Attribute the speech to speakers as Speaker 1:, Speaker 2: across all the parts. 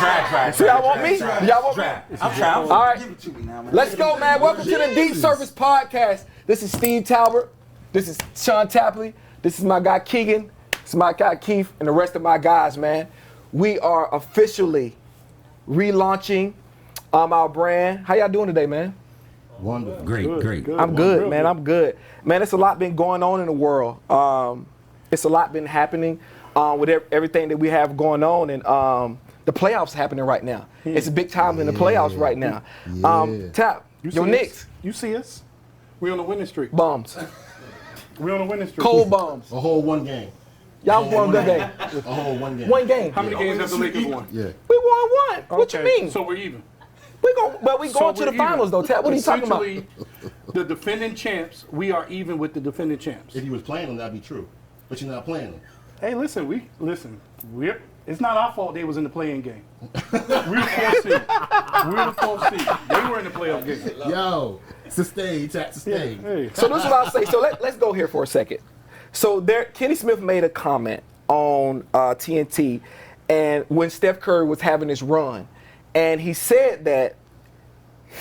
Speaker 1: Drag.
Speaker 2: See, y'all want me? Y'all want me?
Speaker 1: I'm trying.
Speaker 2: All right. Let's go, man. Welcome to the Deep Surface Podcast. This is Steve Talbot. This is Sean Tapley. This is my guy Keegan. This is my guy Keith and the rest of my guys, man. We are officially relaunching our brand. How y'all doing today, man?
Speaker 3: Wonderful.
Speaker 1: Great.
Speaker 2: I'm good, man. I'm good. Man, it's a lot been going on in the world. It's a lot been happening with everything that we have going on, and the playoffs happening right now. It's a big time in the playoffs right now. Tap, your Knicks.
Speaker 4: You see us? We on a winning streak.
Speaker 2: Bums.
Speaker 4: We on a winning streak.
Speaker 2: Cold bums.
Speaker 3: A whole one game.
Speaker 2: Y'all won a good game.
Speaker 3: A whole one game.
Speaker 2: One game.
Speaker 4: How many games have the Lakers won?
Speaker 3: Yeah.
Speaker 2: We won one. What you mean?
Speaker 4: So we're even.
Speaker 2: But we going to the finals though, Tap. What are you talking about?
Speaker 4: Essentially, the defending champs, we are even with the defending champs.
Speaker 3: If you was playing them, that'd be true. But you're not playing them.
Speaker 4: Hey, we're it's not our fault they was in the playing game. We're the 4th seed. They were in the playoff game.
Speaker 3: Yo, sustain, Tap, sustain.
Speaker 4: Hey.
Speaker 2: So this is what I'll say. So let's go here for a second. So Kenny Smith made a comment on TNT, and when Steph Curry was having his run, and he said that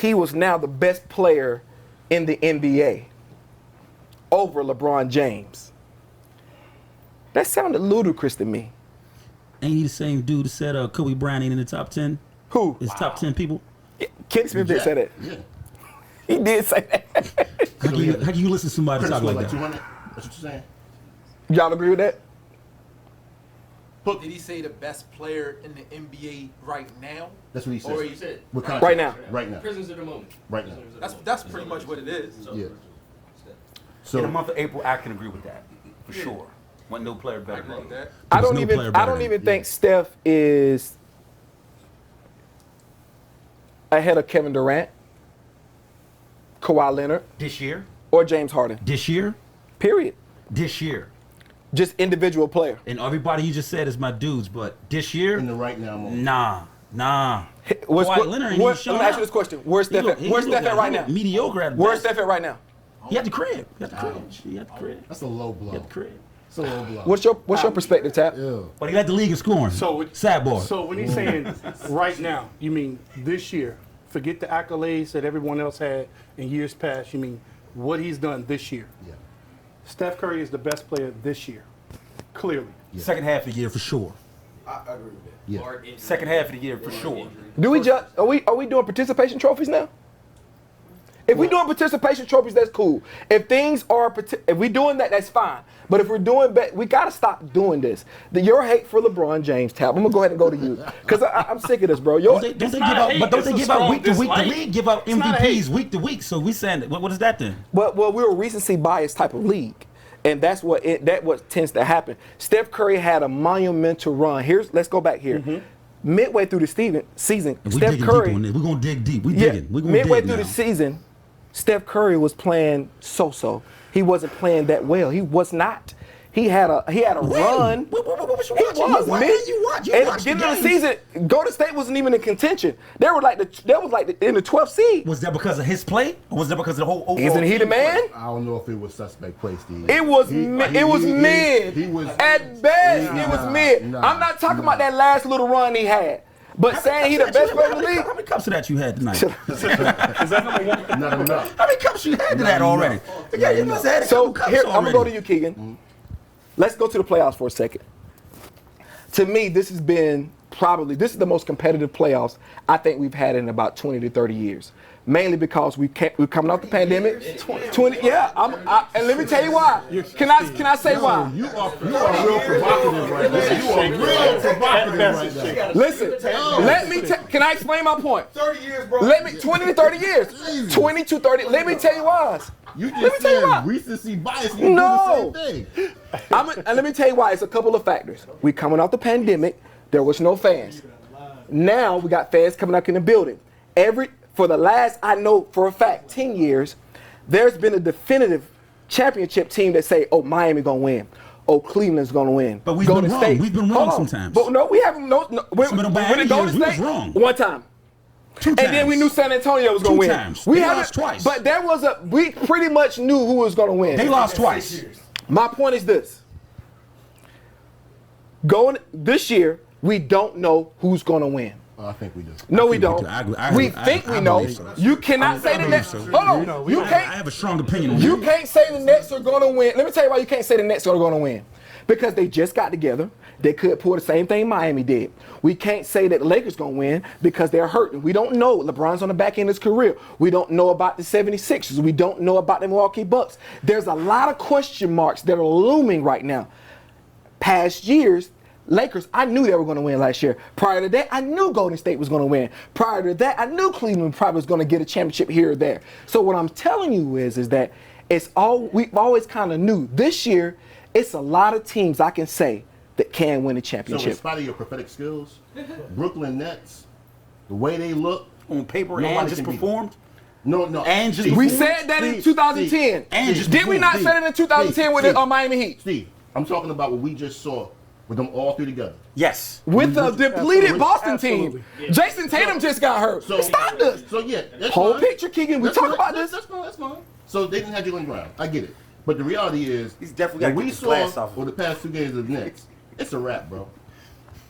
Speaker 2: he was now the best player in the NBA over LeBron James. That sounded ludicrous to me.
Speaker 1: Ain't he the same dude that said Kobe Bryant ain't in the top 10?
Speaker 2: Who?
Speaker 1: His top 10 people?
Speaker 2: Kenny Smith did say that.
Speaker 3: Yeah.
Speaker 2: He did say that.
Speaker 1: How can you listen to somebody talk like that?
Speaker 3: 200? That's what you're saying?
Speaker 2: Y'all agree with that?
Speaker 5: Did he say the best player in the NBA right now?
Speaker 3: That's what he said.
Speaker 5: Or he said
Speaker 3: With
Speaker 2: Right
Speaker 3: context.
Speaker 2: now.
Speaker 3: Right now.
Speaker 6: Prisoners of the moment.
Speaker 3: Right now.
Speaker 5: that's pretty much what it is.
Speaker 3: Yeah.
Speaker 1: In the
Speaker 3: So,
Speaker 1: month of April, I can agree with that, for sure. Wasn't no player
Speaker 5: I
Speaker 1: better
Speaker 5: agree with
Speaker 1: than
Speaker 5: that.
Speaker 2: I
Speaker 1: There's
Speaker 2: don't
Speaker 1: no player
Speaker 2: even
Speaker 1: better than-
Speaker 2: think Steph is ahead of Kevin Durant, Kawhi Leonard,
Speaker 1: this year.
Speaker 2: or James Harden.
Speaker 1: This year.
Speaker 2: Period.
Speaker 1: This year.
Speaker 2: Just individual player.
Speaker 1: And everybody you just said is my dudes, but this year,
Speaker 3: in the right now moment.
Speaker 1: nah.
Speaker 2: Kawhi
Speaker 1: Leonard ain't even
Speaker 2: let me
Speaker 1: showing
Speaker 2: ask you
Speaker 1: out.
Speaker 2: this question. Where's Steph at? Where's Steph at right now?
Speaker 1: Mediocre at
Speaker 2: Where's
Speaker 1: best.
Speaker 2: Steph at right now?
Speaker 1: He had the crib. He had the crib.
Speaker 3: That's a low blow.
Speaker 1: He had the crib.
Speaker 3: That's a low blow.
Speaker 2: What's your perspective, Tap?
Speaker 3: Ew.
Speaker 1: But he led the league in scoring. Sad boy.
Speaker 4: So when he's saying right now, you mean this year? Forget the accolades that everyone else had in years past. You mean what he's done this year?
Speaker 3: Yeah.
Speaker 4: Steph Curry is the best player this year, clearly.
Speaker 1: Second half of the year for sure.
Speaker 5: I agree with that.
Speaker 3: Yeah.
Speaker 1: Second half of the year for sure.
Speaker 2: Do we just are we doing participation trophies now? If we doing participation trophies, that's cool. If we doing that, that's fine. But if we're doing we gotta stop doing this. Your hate for LeBron James, Tab. I'm gonna go ahead and go to you because I'm sick of this, bro.
Speaker 1: Don't they give out? But don't they give out week to week? The
Speaker 6: dislike.
Speaker 1: league give out MVPs week to week. So we saying what is that then?
Speaker 2: Well, we're a recency bias type of league, and that's what tends to happen. Steph Curry had a monumental run. Let's go back here. Midway through the season,
Speaker 1: And we
Speaker 2: Steph
Speaker 1: digging
Speaker 2: Curry.
Speaker 1: deep on this. We're gonna dig deep. We
Speaker 2: Yeah,
Speaker 1: digging. We gonna
Speaker 2: midway
Speaker 1: dig
Speaker 2: through
Speaker 1: now.
Speaker 2: the season, Steph Curry was playing so-so. He wasn't playing that well. He was not. He had a run.
Speaker 1: What was you
Speaker 2: He
Speaker 1: watching?
Speaker 2: was,
Speaker 1: Why
Speaker 2: man.
Speaker 1: didn't you watch? You
Speaker 2: At the
Speaker 1: watched the
Speaker 2: beginning of the
Speaker 1: games.
Speaker 2: season, Golden State wasn't even in contention. They were in the 12th seed.
Speaker 1: Was that because of his play, or was that because of the whole overall?
Speaker 2: Isn't he the
Speaker 1: team play?
Speaker 2: man?
Speaker 3: I don't know if it was suspect play, Steve.
Speaker 2: It was mid.
Speaker 3: He was
Speaker 2: At best, it was mid.
Speaker 3: nah,
Speaker 2: I'm not talking about that last little run he had. But saying he the best player in the league.
Speaker 1: How many cups of that you had tonight?
Speaker 4: Is that number one?
Speaker 3: not enough.
Speaker 1: How many cups you had to that already? Yeah, you must have had a
Speaker 2: So
Speaker 1: couple cups
Speaker 2: here, I'm
Speaker 1: already.
Speaker 2: gonna go to you, Keegan. Let's go to the playoffs for a second. To me, this is the most competitive playoffs I think we've had in about 20 to 30 years. Mainly because we're coming off the pandemic. 20, yeah. And let me tell you why. Can I say why?
Speaker 3: You are real provocative right now. You are real provocative right now.
Speaker 2: Listen, can I explain my point?
Speaker 5: 30 years, bro.
Speaker 2: 20 to 30 years. 20 to 30. Let me tell you why.
Speaker 3: You
Speaker 2: Let me
Speaker 3: just
Speaker 2: tell you why.
Speaker 3: said recency bias. You
Speaker 2: No.
Speaker 3: do the same thing.
Speaker 2: And let me tell you why. It's a couple of factors. We coming off the pandemic. There was no fans. Now we got fans coming up in the building. For the last, I know for a fact, 10 years, there's been a definitive championship team that say, oh, Miami gonna win. Oh, Cleveland's gonna win.
Speaker 1: But we've
Speaker 2: Golden
Speaker 1: been wrong.
Speaker 2: State.
Speaker 1: We've been wrong
Speaker 2: Hold on.
Speaker 1: sometimes.
Speaker 2: But no, we haven't.
Speaker 1: Some of the bad
Speaker 2: Golden
Speaker 1: years, we was
Speaker 2: State,
Speaker 1: wrong.
Speaker 2: one time.
Speaker 1: 2
Speaker 2: And then we knew San Antonio was gonna
Speaker 1: Two
Speaker 2: win.
Speaker 1: times.
Speaker 2: We
Speaker 1: They
Speaker 2: haven't-
Speaker 1: lost twice.
Speaker 2: But we pretty much knew who was gonna win.
Speaker 1: They lost twice.
Speaker 2: My point is this. Going this year, we don't know who's gonna win.
Speaker 3: I think we do.
Speaker 2: No, we don't. We
Speaker 1: I
Speaker 2: think we know.
Speaker 1: believe so.
Speaker 2: You cannot say the Nets.
Speaker 1: so.
Speaker 2: Hold on. You
Speaker 1: I
Speaker 2: can't.
Speaker 1: have a strong opinion on
Speaker 2: You
Speaker 1: that.
Speaker 2: can't say the Nets are going to win. Let me tell you why you can't say the Nets are going to win. Because they just got together. They could pull the same thing Miami did. We can't say that the Lakers going to win because they're hurting. We don't know. LeBron's on the back end of his career. We don't know about the 76ers. We don't know about the Milwaukee Bucks. There's a lot of question marks that are looming right now. Past years, Lakers, I knew they were going to win last year. Prior to that, I knew Golden State was going to win. Prior to that, I knew Cleveland probably was going to get a championship here or there. So what I'm telling you is that we've always kind of knew. This year, it's a lot of teams I can say that can win a
Speaker 3: So
Speaker 2: championship.
Speaker 3: in spite of your prophetic skills, Brooklyn Nets, the way they look,
Speaker 1: On paper
Speaker 3: Nobody
Speaker 1: and just
Speaker 3: can beat
Speaker 1: performed.
Speaker 3: no.
Speaker 1: And just
Speaker 3: Steve,
Speaker 2: We
Speaker 1: Steve,
Speaker 2: said that in
Speaker 3: Steve,
Speaker 2: 2010.
Speaker 1: and just
Speaker 2: Did we not
Speaker 3: Steve,
Speaker 2: say that in 2010 with
Speaker 3: Steve,
Speaker 2: the Miami Heat?
Speaker 3: Steve, I'm talking about what we just saw with them all three together.
Speaker 1: Yes.
Speaker 2: With the depleted Boston
Speaker 4: Absolutely.
Speaker 2: team. Jason Tatum just got hurt. Stop this.
Speaker 3: So yeah, that's
Speaker 2: Whole
Speaker 3: fine.
Speaker 2: picture, Keegan. We
Speaker 3: That's
Speaker 2: talk
Speaker 3: fine.
Speaker 2: about this.
Speaker 3: That's fine. That's fine. So they didn't have Jalen Brown. I get it. But the reality is,
Speaker 6: He's definitely gotta
Speaker 3: what
Speaker 6: get
Speaker 3: we
Speaker 6: his glass
Speaker 3: saw
Speaker 6: off.
Speaker 3: over the past 2 games of the Knicks, it's a wrap, bro.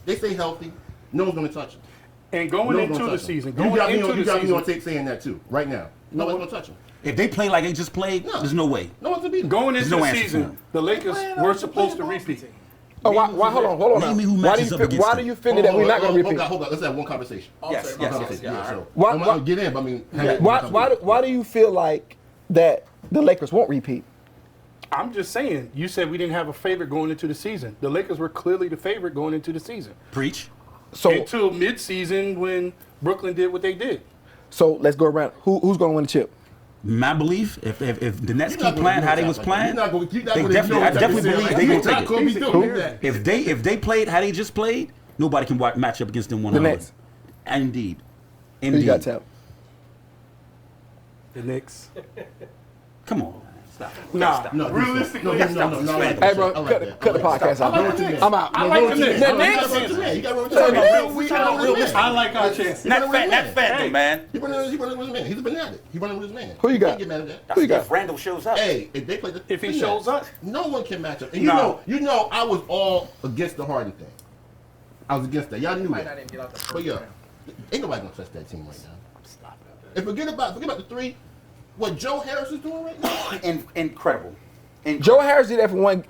Speaker 3: They stay healthy. No one's gonna touch them.
Speaker 4: And going
Speaker 3: No one's
Speaker 4: into
Speaker 3: gonna
Speaker 4: the
Speaker 3: touch them.
Speaker 4: season,
Speaker 3: You
Speaker 4: going
Speaker 3: got me
Speaker 4: into
Speaker 3: on, you
Speaker 4: the
Speaker 3: got me on
Speaker 4: season,
Speaker 3: tape saying that too. Right now, no one's gonna touch them.
Speaker 1: If they play like they just played,
Speaker 3: No.
Speaker 1: there's no way.
Speaker 3: No one's gonna beat them.
Speaker 4: going into
Speaker 1: no
Speaker 4: the
Speaker 1: answer for
Speaker 4: season,
Speaker 1: him.
Speaker 4: the Lakers were supposed to repeat.
Speaker 2: Oh, why, hold on
Speaker 1: Name
Speaker 2: now.
Speaker 1: me who
Speaker 2: Why do
Speaker 1: matches
Speaker 2: you
Speaker 1: up
Speaker 2: feel,
Speaker 1: against
Speaker 2: why
Speaker 1: them.
Speaker 2: do you feel that we're not going to repeat?
Speaker 3: Hold on. Let's have one conversation.
Speaker 6: Yes,
Speaker 3: One
Speaker 6: yes,
Speaker 3: conversation.
Speaker 6: yes.
Speaker 3: So
Speaker 2: Why-
Speaker 3: I'm
Speaker 2: why-
Speaker 3: gonna get in, but I mean,
Speaker 2: Why do you feel like that the Lakers won't repeat?
Speaker 4: I'm just saying, you said we didn't have a favorite going into the season. The Lakers were clearly the favorite going into the season.
Speaker 1: Preach.
Speaker 2: So
Speaker 4: Until mid-season when Brooklyn did what they did.
Speaker 2: so let's go around. Who's going to win the chip?
Speaker 1: My belief, if the Nets
Speaker 3: You're not
Speaker 1: keep
Speaker 3: gonna
Speaker 1: playing
Speaker 3: do
Speaker 1: how they
Speaker 3: that
Speaker 1: was
Speaker 3: like
Speaker 1: playing,
Speaker 3: that. You're not
Speaker 1: they definitely, I definitely believe they
Speaker 3: You're
Speaker 1: gonna
Speaker 3: not
Speaker 1: take
Speaker 3: gonna be
Speaker 1: it.
Speaker 3: doing that.
Speaker 1: If they played how they just played, nobody can match up against them one
Speaker 2: The
Speaker 1: on one.
Speaker 2: Nets.
Speaker 1: Indeed.
Speaker 2: Who you got, Tap?
Speaker 4: The Knicks.
Speaker 1: Come on. Stop.
Speaker 4: Nah,
Speaker 3: No,
Speaker 4: realistically,
Speaker 3: no.
Speaker 2: Hey, bro, cut the podcast out. I'm out.
Speaker 4: I like the Knicks.
Speaker 2: The
Speaker 3: You
Speaker 2: Knicks?
Speaker 3: got to run. You got to run.
Speaker 4: I like our chances.
Speaker 6: Not fat though, man.
Speaker 3: He running with his man. He's a fanatic. He running with his man.
Speaker 2: Who you got?
Speaker 3: Can't get mad at that.
Speaker 2: Who you got?
Speaker 6: If Randall shows up.
Speaker 3: Hey, if they play the
Speaker 4: If he
Speaker 3: Nets,
Speaker 4: shows up.
Speaker 3: no one can match up. And
Speaker 4: No.
Speaker 3: you know, I was all against the Harden thing. I was against that. Y'all knew
Speaker 5: Might not
Speaker 3: that.
Speaker 5: even get out the first
Speaker 3: But yeah,
Speaker 5: round.
Speaker 3: ain't nobody gonna touch that team right now. And forget about the three. What Joe Harris is doing right now?
Speaker 6: Incredible.
Speaker 2: Joe Harris did that for one.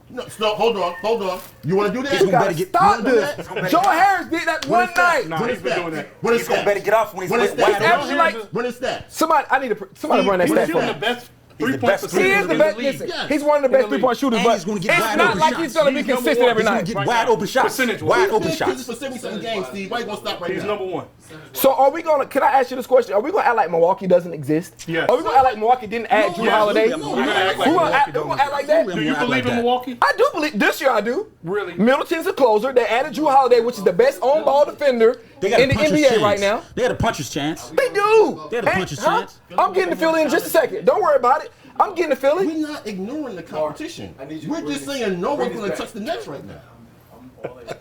Speaker 3: No, stop. Hold on. You want to do that?
Speaker 1: He's gonna
Speaker 2: Gotta
Speaker 1: better get-
Speaker 2: stop
Speaker 3: you wanna do
Speaker 2: this.
Speaker 3: that?
Speaker 2: Joe Harris did that one night.
Speaker 4: Nah, he's been doing that.
Speaker 3: What is
Speaker 6: He's gonna
Speaker 3: that?
Speaker 6: better get off when he's
Speaker 3: What is
Speaker 6: wide
Speaker 3: that?
Speaker 2: He's actually like
Speaker 3: What is that?
Speaker 2: somebody. I need somebody run that
Speaker 4: He's
Speaker 2: stat for
Speaker 4: shooting
Speaker 2: me.
Speaker 4: the best
Speaker 6: He's the
Speaker 4: three-point
Speaker 6: best
Speaker 4: percentage
Speaker 2: He is
Speaker 4: in
Speaker 2: the
Speaker 4: the
Speaker 2: best.
Speaker 4: league.
Speaker 2: Listen,
Speaker 3: Yes.
Speaker 2: he's one of the best
Speaker 4: In the
Speaker 2: 3-point shooters,
Speaker 1: And
Speaker 2: but
Speaker 1: he's gonna get
Speaker 2: it's
Speaker 1: wide
Speaker 2: not
Speaker 1: open
Speaker 2: like
Speaker 1: shots.
Speaker 2: he's gonna be
Speaker 4: He's number
Speaker 2: consistent
Speaker 4: one.
Speaker 2: every
Speaker 1: He's gonna
Speaker 2: night.
Speaker 1: get
Speaker 4: Right
Speaker 1: wide
Speaker 4: now.
Speaker 1: open shots.
Speaker 4: Percentage-wise.
Speaker 1: Wide open
Speaker 3: This
Speaker 1: shots.
Speaker 3: is for 70-something games, Steve. Why you gonna stop right
Speaker 4: He's
Speaker 3: now?
Speaker 4: number one.
Speaker 2: So are we gonna? Can I ask you this question? Are we gonna act like Milwaukee doesn't exist?
Speaker 4: Yes.
Speaker 2: Are we gonna act like Milwaukee didn't add Drew Holiday?
Speaker 3: No,
Speaker 2: Who
Speaker 3: no,
Speaker 4: You're gonna act like
Speaker 2: gonna
Speaker 4: Milwaukee
Speaker 2: act?
Speaker 4: don't
Speaker 2: Who gonna act like that?
Speaker 1: Who
Speaker 4: Do you
Speaker 1: act like
Speaker 4: believe in
Speaker 1: that?
Speaker 4: Milwaukee?
Speaker 2: I do believe this year. I do.
Speaker 4: Really?
Speaker 2: Middleton's a closer. They added Drew Holiday, which is the best on-ball defender
Speaker 1: They got
Speaker 2: in
Speaker 1: a
Speaker 2: the
Speaker 1: puncher's
Speaker 2: NBA
Speaker 1: chance.
Speaker 2: right now.
Speaker 1: They had a puncher's chance.
Speaker 2: They do.
Speaker 1: They had a puncher's chance.
Speaker 2: I'm getting the feeling in just a second. Don't worry about it. I'm getting the feeling.
Speaker 3: We're not ignoring the competition.
Speaker 5: I need you to
Speaker 3: We're
Speaker 5: bring
Speaker 3: just
Speaker 5: this-
Speaker 3: saying no
Speaker 5: bring
Speaker 3: one's
Speaker 5: this
Speaker 3: gonna
Speaker 5: back.
Speaker 3: touch the Nets right now.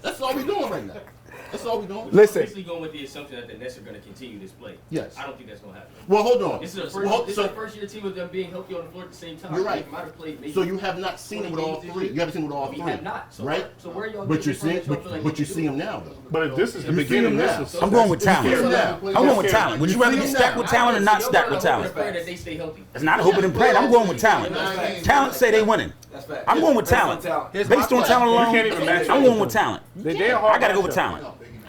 Speaker 3: That's all we're doing right now. That's all we're doing.
Speaker 2: Listen.
Speaker 7: Basically going with the assumption that the Nets are going to continue this play.
Speaker 3: Yes.
Speaker 7: I don't think that's going to happen.
Speaker 3: Well, hold on.
Speaker 7: This is the
Speaker 3: Well,
Speaker 7: first, first year team with them being healthy on the floor at the same time.
Speaker 3: You're right.
Speaker 7: They might have played maybe
Speaker 3: So you have not seen him with all
Speaker 7: 20 games
Speaker 3: three.
Speaker 7: this
Speaker 3: You
Speaker 7: year.
Speaker 3: haven't seen him with all
Speaker 7: We
Speaker 3: three,
Speaker 7: have not. So
Speaker 3: right?
Speaker 7: so where are y'all
Speaker 3: But
Speaker 7: getting
Speaker 3: you're
Speaker 7: from that
Speaker 3: seeing,
Speaker 7: y'all feel like
Speaker 3: but
Speaker 7: you
Speaker 3: you
Speaker 7: can
Speaker 3: see
Speaker 7: do?
Speaker 3: him now, though.
Speaker 4: But if this is the
Speaker 3: You see
Speaker 4: beginning,
Speaker 3: him
Speaker 4: this
Speaker 3: now.
Speaker 4: is.
Speaker 1: I'm going with
Speaker 3: You see him
Speaker 1: talent.
Speaker 3: now.
Speaker 1: I'm going with talent. Would you rather be stacked with talent or not
Speaker 7: So
Speaker 1: stacked
Speaker 7: y'all
Speaker 1: with
Speaker 7: gotta
Speaker 1: talent?
Speaker 7: hope and pray that they stay healthy.
Speaker 1: It's not hoping and praying. I'm going with talent.
Speaker 5: That's
Speaker 1: Talent say they winning.
Speaker 5: That's fact.
Speaker 1: I'm going with
Speaker 5: Based on
Speaker 1: talent.
Speaker 5: talent.
Speaker 1: Based on talent alone,
Speaker 4: You can't even match
Speaker 1: I'm
Speaker 4: up.
Speaker 1: going with talent.
Speaker 4: They are hard
Speaker 1: I gotta go with
Speaker 4: matchup.
Speaker 1: talent.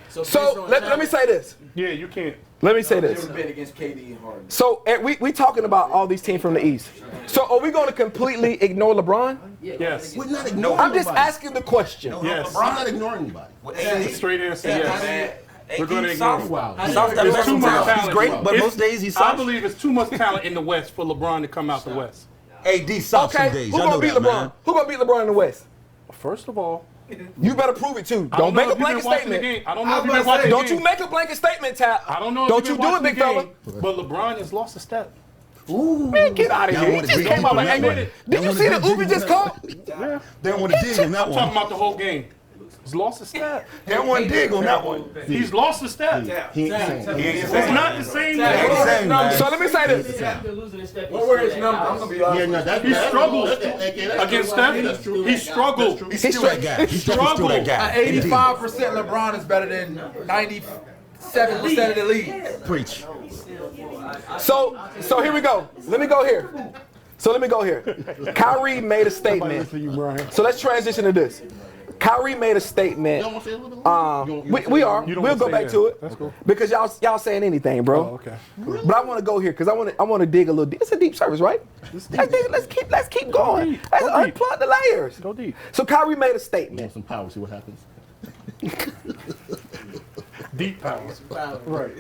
Speaker 5: So
Speaker 2: So let me say this.
Speaker 4: Yeah, you can't.
Speaker 2: Let me say
Speaker 5: Never
Speaker 2: this.
Speaker 5: been against KD and Harden.
Speaker 2: So we talking about all these teams from the East. So are we going to completely ignore LeBron?
Speaker 4: Yes.
Speaker 3: We're not ignoring
Speaker 2: I'm just
Speaker 3: nobody.
Speaker 2: asking the question.
Speaker 4: Yes.
Speaker 3: I'm not ignoring anybody.
Speaker 4: The straight answer, yes. We're going to
Speaker 6: Soft.
Speaker 4: ignore
Speaker 3: Wow.
Speaker 1: Soft
Speaker 4: There's
Speaker 1: at
Speaker 4: too
Speaker 1: best
Speaker 4: much
Speaker 1: sometimes.
Speaker 4: talent.
Speaker 1: He's great, but
Speaker 4: It's-
Speaker 1: most days he's
Speaker 4: I
Speaker 1: soft.
Speaker 4: believe it's too much talent in the West for LeBron to come out the West.
Speaker 1: AD soft some
Speaker 2: Okay,
Speaker 1: days.
Speaker 2: who
Speaker 1: Y'all
Speaker 2: gonna
Speaker 1: know
Speaker 2: beat
Speaker 1: that,
Speaker 2: LeBron?
Speaker 1: man.
Speaker 2: Who gonna beat LeBron in the West?
Speaker 4: First of all,
Speaker 2: You better prove it too.
Speaker 4: I
Speaker 2: Don't
Speaker 4: know
Speaker 2: make a
Speaker 4: if you've
Speaker 2: blanket
Speaker 4: been watching the
Speaker 2: statement.
Speaker 4: game. I don't know if you've been watching the
Speaker 2: Don't
Speaker 4: game.
Speaker 2: you make a blanket statement, Tap.
Speaker 4: I don't know if
Speaker 2: Don't
Speaker 4: you've
Speaker 2: you
Speaker 4: been
Speaker 2: do it,
Speaker 4: watching
Speaker 2: big
Speaker 4: the
Speaker 2: fella.
Speaker 4: game, but LeBron has lost a step.
Speaker 2: Man, get out of
Speaker 1: Y'all
Speaker 2: here. He
Speaker 1: wanna
Speaker 2: just
Speaker 1: dig
Speaker 2: came
Speaker 1: deep
Speaker 2: out
Speaker 1: on
Speaker 2: like,
Speaker 1: that
Speaker 2: hey,
Speaker 1: one.
Speaker 2: did
Speaker 1: Y'all
Speaker 2: you
Speaker 1: wanna
Speaker 2: see the
Speaker 1: dig deep
Speaker 2: Uber
Speaker 1: on
Speaker 2: just
Speaker 1: that
Speaker 2: caught?
Speaker 1: They don't want to dig on that
Speaker 4: I'm talking
Speaker 1: one.
Speaker 4: about the whole game. He's lost a step.
Speaker 6: That one dig on that one.
Speaker 4: He's lost a step.
Speaker 3: He ain't saying.
Speaker 4: It's not the same.
Speaker 6: Same, man.
Speaker 2: So let me say this.
Speaker 7: What were his numbers? I'm gonna be
Speaker 3: Yeah, no, that's
Speaker 4: He struggled
Speaker 3: that's true. AK, that's
Speaker 4: against
Speaker 3: true.
Speaker 4: Steph.
Speaker 3: That's true.
Speaker 4: He struggled.
Speaker 6: He's still that guy. He's still that guy.
Speaker 5: 85% LeBron is better than 97% of the league.
Speaker 6: Preach.
Speaker 2: So here we go. Let me go here. Kyrie made a statement. So let's transition to this. Kyrie made a statement.
Speaker 3: You don't want to say a little bit more?
Speaker 2: We are.
Speaker 4: You don't
Speaker 2: We'll
Speaker 4: wanna
Speaker 2: go
Speaker 4: say
Speaker 2: back
Speaker 4: that.
Speaker 2: to it.
Speaker 4: That's cool.
Speaker 2: Because y'all saying anything, bro.
Speaker 4: Oh, okay.
Speaker 2: But I want to go here because I want to dig a little deep. It's a deep service, right? Let's keep going.
Speaker 4: deep.
Speaker 2: Let's
Speaker 4: Go deep.
Speaker 2: unplug the layers.
Speaker 4: Go deep.
Speaker 2: So Kyrie made a
Speaker 3: Want
Speaker 2: statement.
Speaker 3: some power, see what happens.
Speaker 4: Deep power. Right.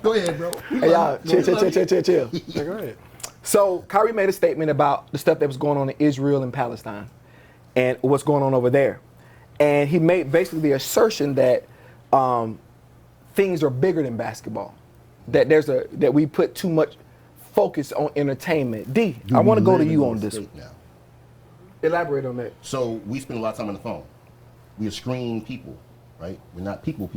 Speaker 3: Go ahead, bro.
Speaker 2: Hey, y'all, chill.
Speaker 4: Yeah, go ahead.
Speaker 2: So Kyrie made a statement about the stuff that was going on in Israel and Palestine and what's going on over there. And he made basically the assertion that things are bigger than basketball. That we put too much focus on entertainment. D, I want to go to you on this.
Speaker 3: Now.
Speaker 2: Elaborate on that.
Speaker 3: So we spend a lot of time on the phone. We are screen people, right? We're not people.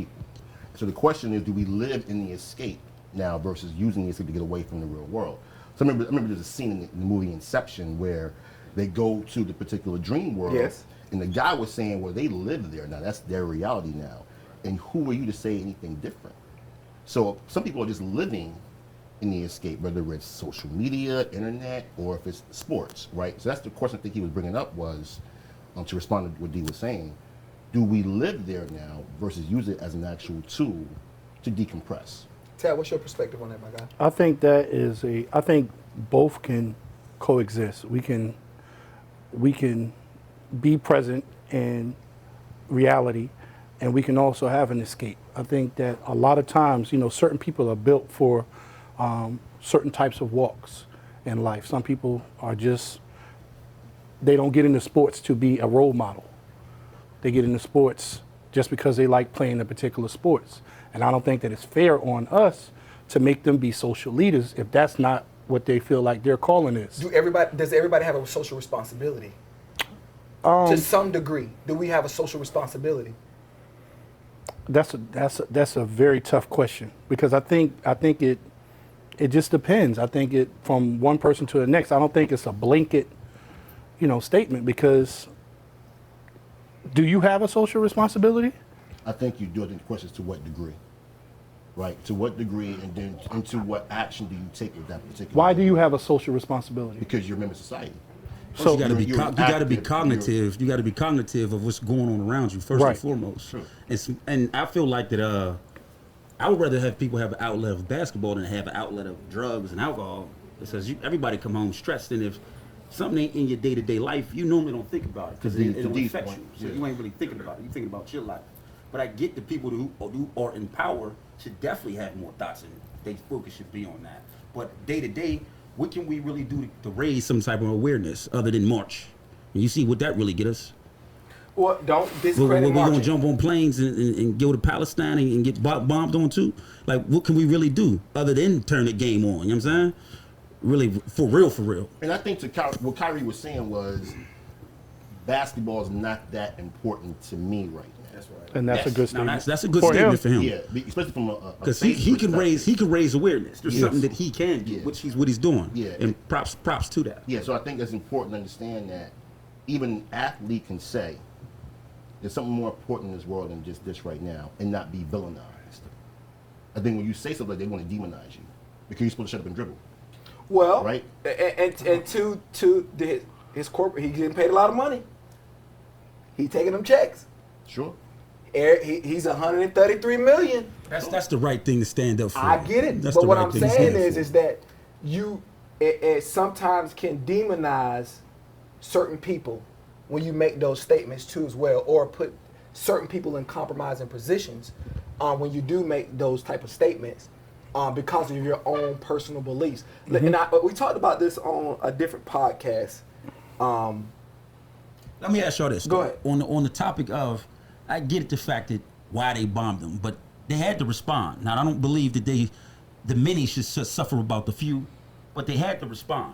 Speaker 3: So the question is, do we live in the escape now versus using the escape to get away from the real world? So I remember there's a scene in the movie Inception where they go to the particular dream world.
Speaker 2: Yes.
Speaker 3: And the guy was saying, well, they live there now. That's their reality now. And who are you to say anything different? So some people are just living in the escape, whether it's social media, internet, or if it's sports, right? So that's the question I think he was bringing up was, to respond to what Dee was saying, do we live there now versus use it as an actual tool to decompress?
Speaker 2: Tad, what's your perspective on that, my guy?
Speaker 4: I think I think both can coexist. We can be present in reality, and we can also have an escape. I think that a lot of times, certain people are built for certain types of walks in life. Some people are they don't get into sports to be a role model. They get into sports just because they like playing a particular sports. And I don't think that it's fair on us to make them be social leaders if that's not what they feel like their calling is.
Speaker 2: Does everybody have a social responsibility? To some degree, do we have a social responsibility?
Speaker 4: That's a very tough question because I think it just depends. I think it from one person to the next. I don't think it's a blanket, statement because do you have a social responsibility?
Speaker 3: I think you do. I think the question is to what degree, right? To what degree, and then into what action do you take with that particular?
Speaker 4: Why do you have a social responsibility?
Speaker 3: Because you're a member of society.
Speaker 1: So you got to be
Speaker 3: you're
Speaker 1: cognitive. You got to be cognitive of what's going on around you first
Speaker 4: Right.
Speaker 1: and foremost.
Speaker 3: Sure.
Speaker 1: And I feel like that. I would rather have people have an outlet of basketball than have an outlet of drugs and alcohol. Because everybody come home stressed, and if something ain't in your day-to-day life, you normally don't think about it because it don't affect you. So you ain't really thinking about it. You thinking about your life. But I get the people who are in power should definitely have more thoughts, and their focus should be on that. But day-to-day, what can we really do to raise some type of awareness other than march? And you see what that really get us?
Speaker 2: Well, don't
Speaker 1: We're
Speaker 2: discredit
Speaker 1: going to
Speaker 2: marching.
Speaker 1: jump on planes and go to Palestine and get bombed on too? Like, what can we really do other than turn the game on? You know what I'm saying? Really, for real.
Speaker 3: And I think what Kyrie was saying was, basketball is not that important to me right now. That's right.
Speaker 4: And that's a good
Speaker 1: Now,
Speaker 4: statement.
Speaker 1: that's a good
Speaker 4: For
Speaker 1: statement for him.
Speaker 3: Yeah, especially from a
Speaker 1: Because
Speaker 3: faith
Speaker 1: he can
Speaker 3: perspective.
Speaker 1: raise awareness. There's something that he can do,
Speaker 3: Yeah.
Speaker 1: which he's what he's doing.
Speaker 3: Yeah.
Speaker 1: And props to that.
Speaker 3: Yeah, so I think it's important to understand that even an athlete can say there's something more important in this world than just this right now and not be villainized. I think when you say something, they want to demonize you because you're supposed to shut up and dribble.
Speaker 2: Well,
Speaker 3: Right.
Speaker 2: And to his corporate, he's getting paid a lot of money. He taking them checks.
Speaker 3: Sure.
Speaker 2: He's 133 million.
Speaker 1: That's the right thing to stand up for.
Speaker 2: I get it,
Speaker 1: That's
Speaker 2: but
Speaker 1: the
Speaker 2: what
Speaker 1: right
Speaker 2: I'm
Speaker 1: thing to
Speaker 2: saying
Speaker 1: stand for.
Speaker 2: is that it sometimes can demonize certain people when you make those statements too as well, or put certain people in compromising positions when you do make those type of statements because of your own personal beliefs.
Speaker 1: Mm-hmm.
Speaker 2: And we talked about this on a different podcast.
Speaker 1: Let me ask y'all this.
Speaker 2: Go ahead.
Speaker 1: On the topic of, I get the fact that why they bombed them, but they had to respond. Now, I don't believe that the many should suffer about the few, but they had to respond.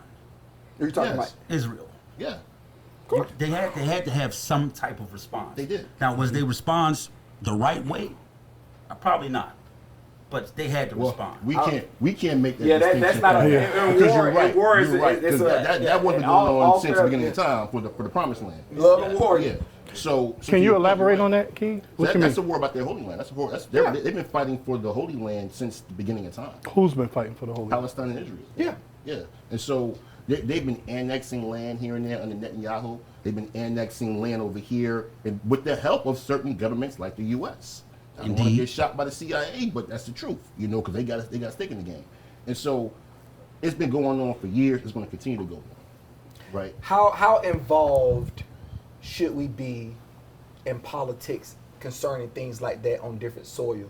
Speaker 2: You're talking
Speaker 3: Yes.
Speaker 2: about
Speaker 1: Israel.
Speaker 3: Yeah.
Speaker 1: They had to have some type of response.
Speaker 3: They did.
Speaker 1: Now, was their response the right way? Probably not. But they had to respond.
Speaker 3: We can't make that
Speaker 2: Yeah,
Speaker 3: distinction.
Speaker 2: that's not a
Speaker 3: Because you're right.
Speaker 2: War is,
Speaker 3: You're right.
Speaker 2: it's
Speaker 3: 'Cause that wasn't going on since the beginning of time for the promised land.
Speaker 2: Love and war.
Speaker 3: Yeah. So
Speaker 4: Can you elaborate on that, Key? What you
Speaker 3: That's
Speaker 4: mean?
Speaker 3: a war about their Holy Land. That's a war. They've been fighting for the Holy Land since the beginning of time.
Speaker 4: Who's been fighting for the Holy Land?
Speaker 3: Palestine and Israel.
Speaker 2: Yeah.
Speaker 3: Yeah. And so they've been annexing land here and there under Netanyahu. They've been annexing land over here, and with the help of certain governments like the U.S. I don't want to get shot by the CIA, but that's the truth, because they got a stake in the game. And so it's been going on for years. It's going to continue to go on, right?
Speaker 2: How involved should we be in politics concerning things like that on different soil?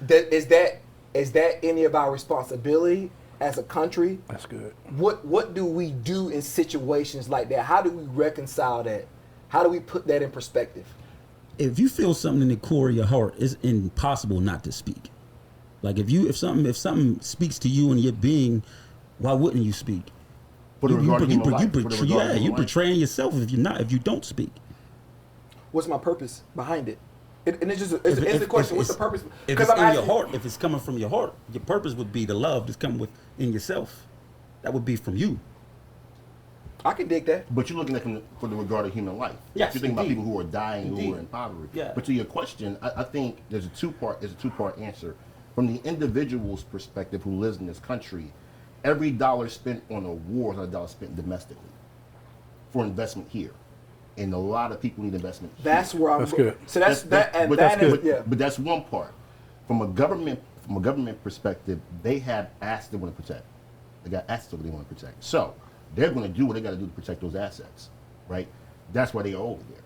Speaker 2: Is that any of our responsibility as a country?
Speaker 4: That's good.
Speaker 2: What do we do in situations like that? How do we reconcile that? How do we put that in perspective?
Speaker 1: If you feel something in the core of your heart, it's impossible not to speak. Like if something speaks to you and your being, why wouldn't you speak? You're betraying yourself if you don't speak.
Speaker 2: What's my purpose behind it? And it's just it's the question. What's the purpose?
Speaker 1: If it's in your heart, if it's coming from your heart, your purpose would be the love that's coming within yourself. That would be from you.
Speaker 2: I can dig that.
Speaker 3: But you're looking at it from the regard of human life.
Speaker 1: Yes,
Speaker 3: you're thinking
Speaker 1: indeed.
Speaker 3: about people who are dying,
Speaker 1: Indeed.
Speaker 3: who are in poverty.
Speaker 1: Yeah.
Speaker 3: But to your question, I think there's a two-part answer. From the individual's perspective who lives in this country, every dollar spent on a war is not a dollar spent domestically for investment here. And a lot of people need investment here.
Speaker 2: That's where I'm.
Speaker 4: That's good.
Speaker 2: So that's
Speaker 3: But
Speaker 2: yeah.
Speaker 3: But that's one part. From a government perspective, they have assets they want to protect. They got assets that they want to protect. So they're going to do what they got to do to protect those assets, right? That's why they are over there.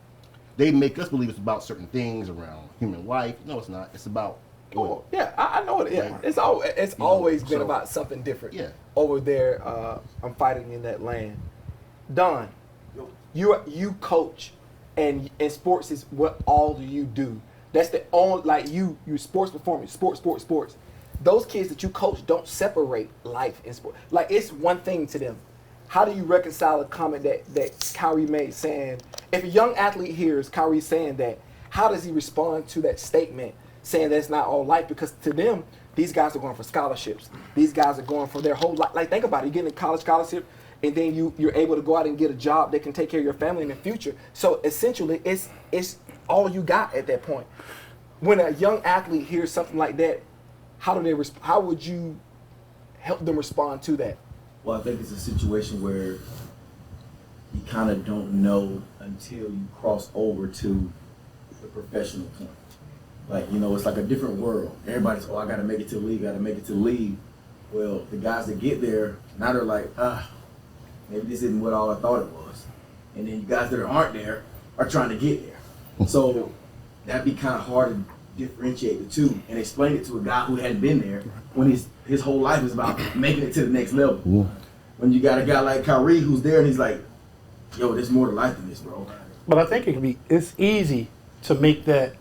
Speaker 3: They make us believe it's about certain things around human life. No, it's not. It's about oil.
Speaker 2: Yeah, I know it. Yeah,
Speaker 3: Right.
Speaker 2: it's always been about something different.
Speaker 3: Yeah.
Speaker 2: Over there, I'm fighting in that land. Don, you coach, and sports is what all do you do. That's the only you sports performance, sports. Those kids that you coach don't separate life and sport. Like it's one thing to them. How do you reconcile a comment that Kyrie made saying, if a young athlete hears Kyrie saying that, how does he respond to that statement saying that's not all life? Because to them, these guys are going for scholarships. These guys are going for their whole life. Like think about it, you're getting a college scholarship, and then you're able to go out and get a job that can take care of your family in the future. So essentially, it's all you got at that point. When a young athlete hears something like that, how would you help them respond to that?
Speaker 7: Well, I think it's a situation where you kind of don't know until you cross over to the professional point. Like, it's like a different world. Everybody's, I got to make it to the league, got to make it to the league. Well, the guys that get there, now they're like, maybe this isn't what all I thought it was. And then you guys that aren't there are trying to get there. So that'd be kind of hard to differentiate the two and explain it to a guy who hadn't been there when his whole life is about making it to the next level. Yeah. When you got a guy like Kyrie who's there and he's like, yo, there's more to life than this, bro.
Speaker 4: But I think it's easy to make that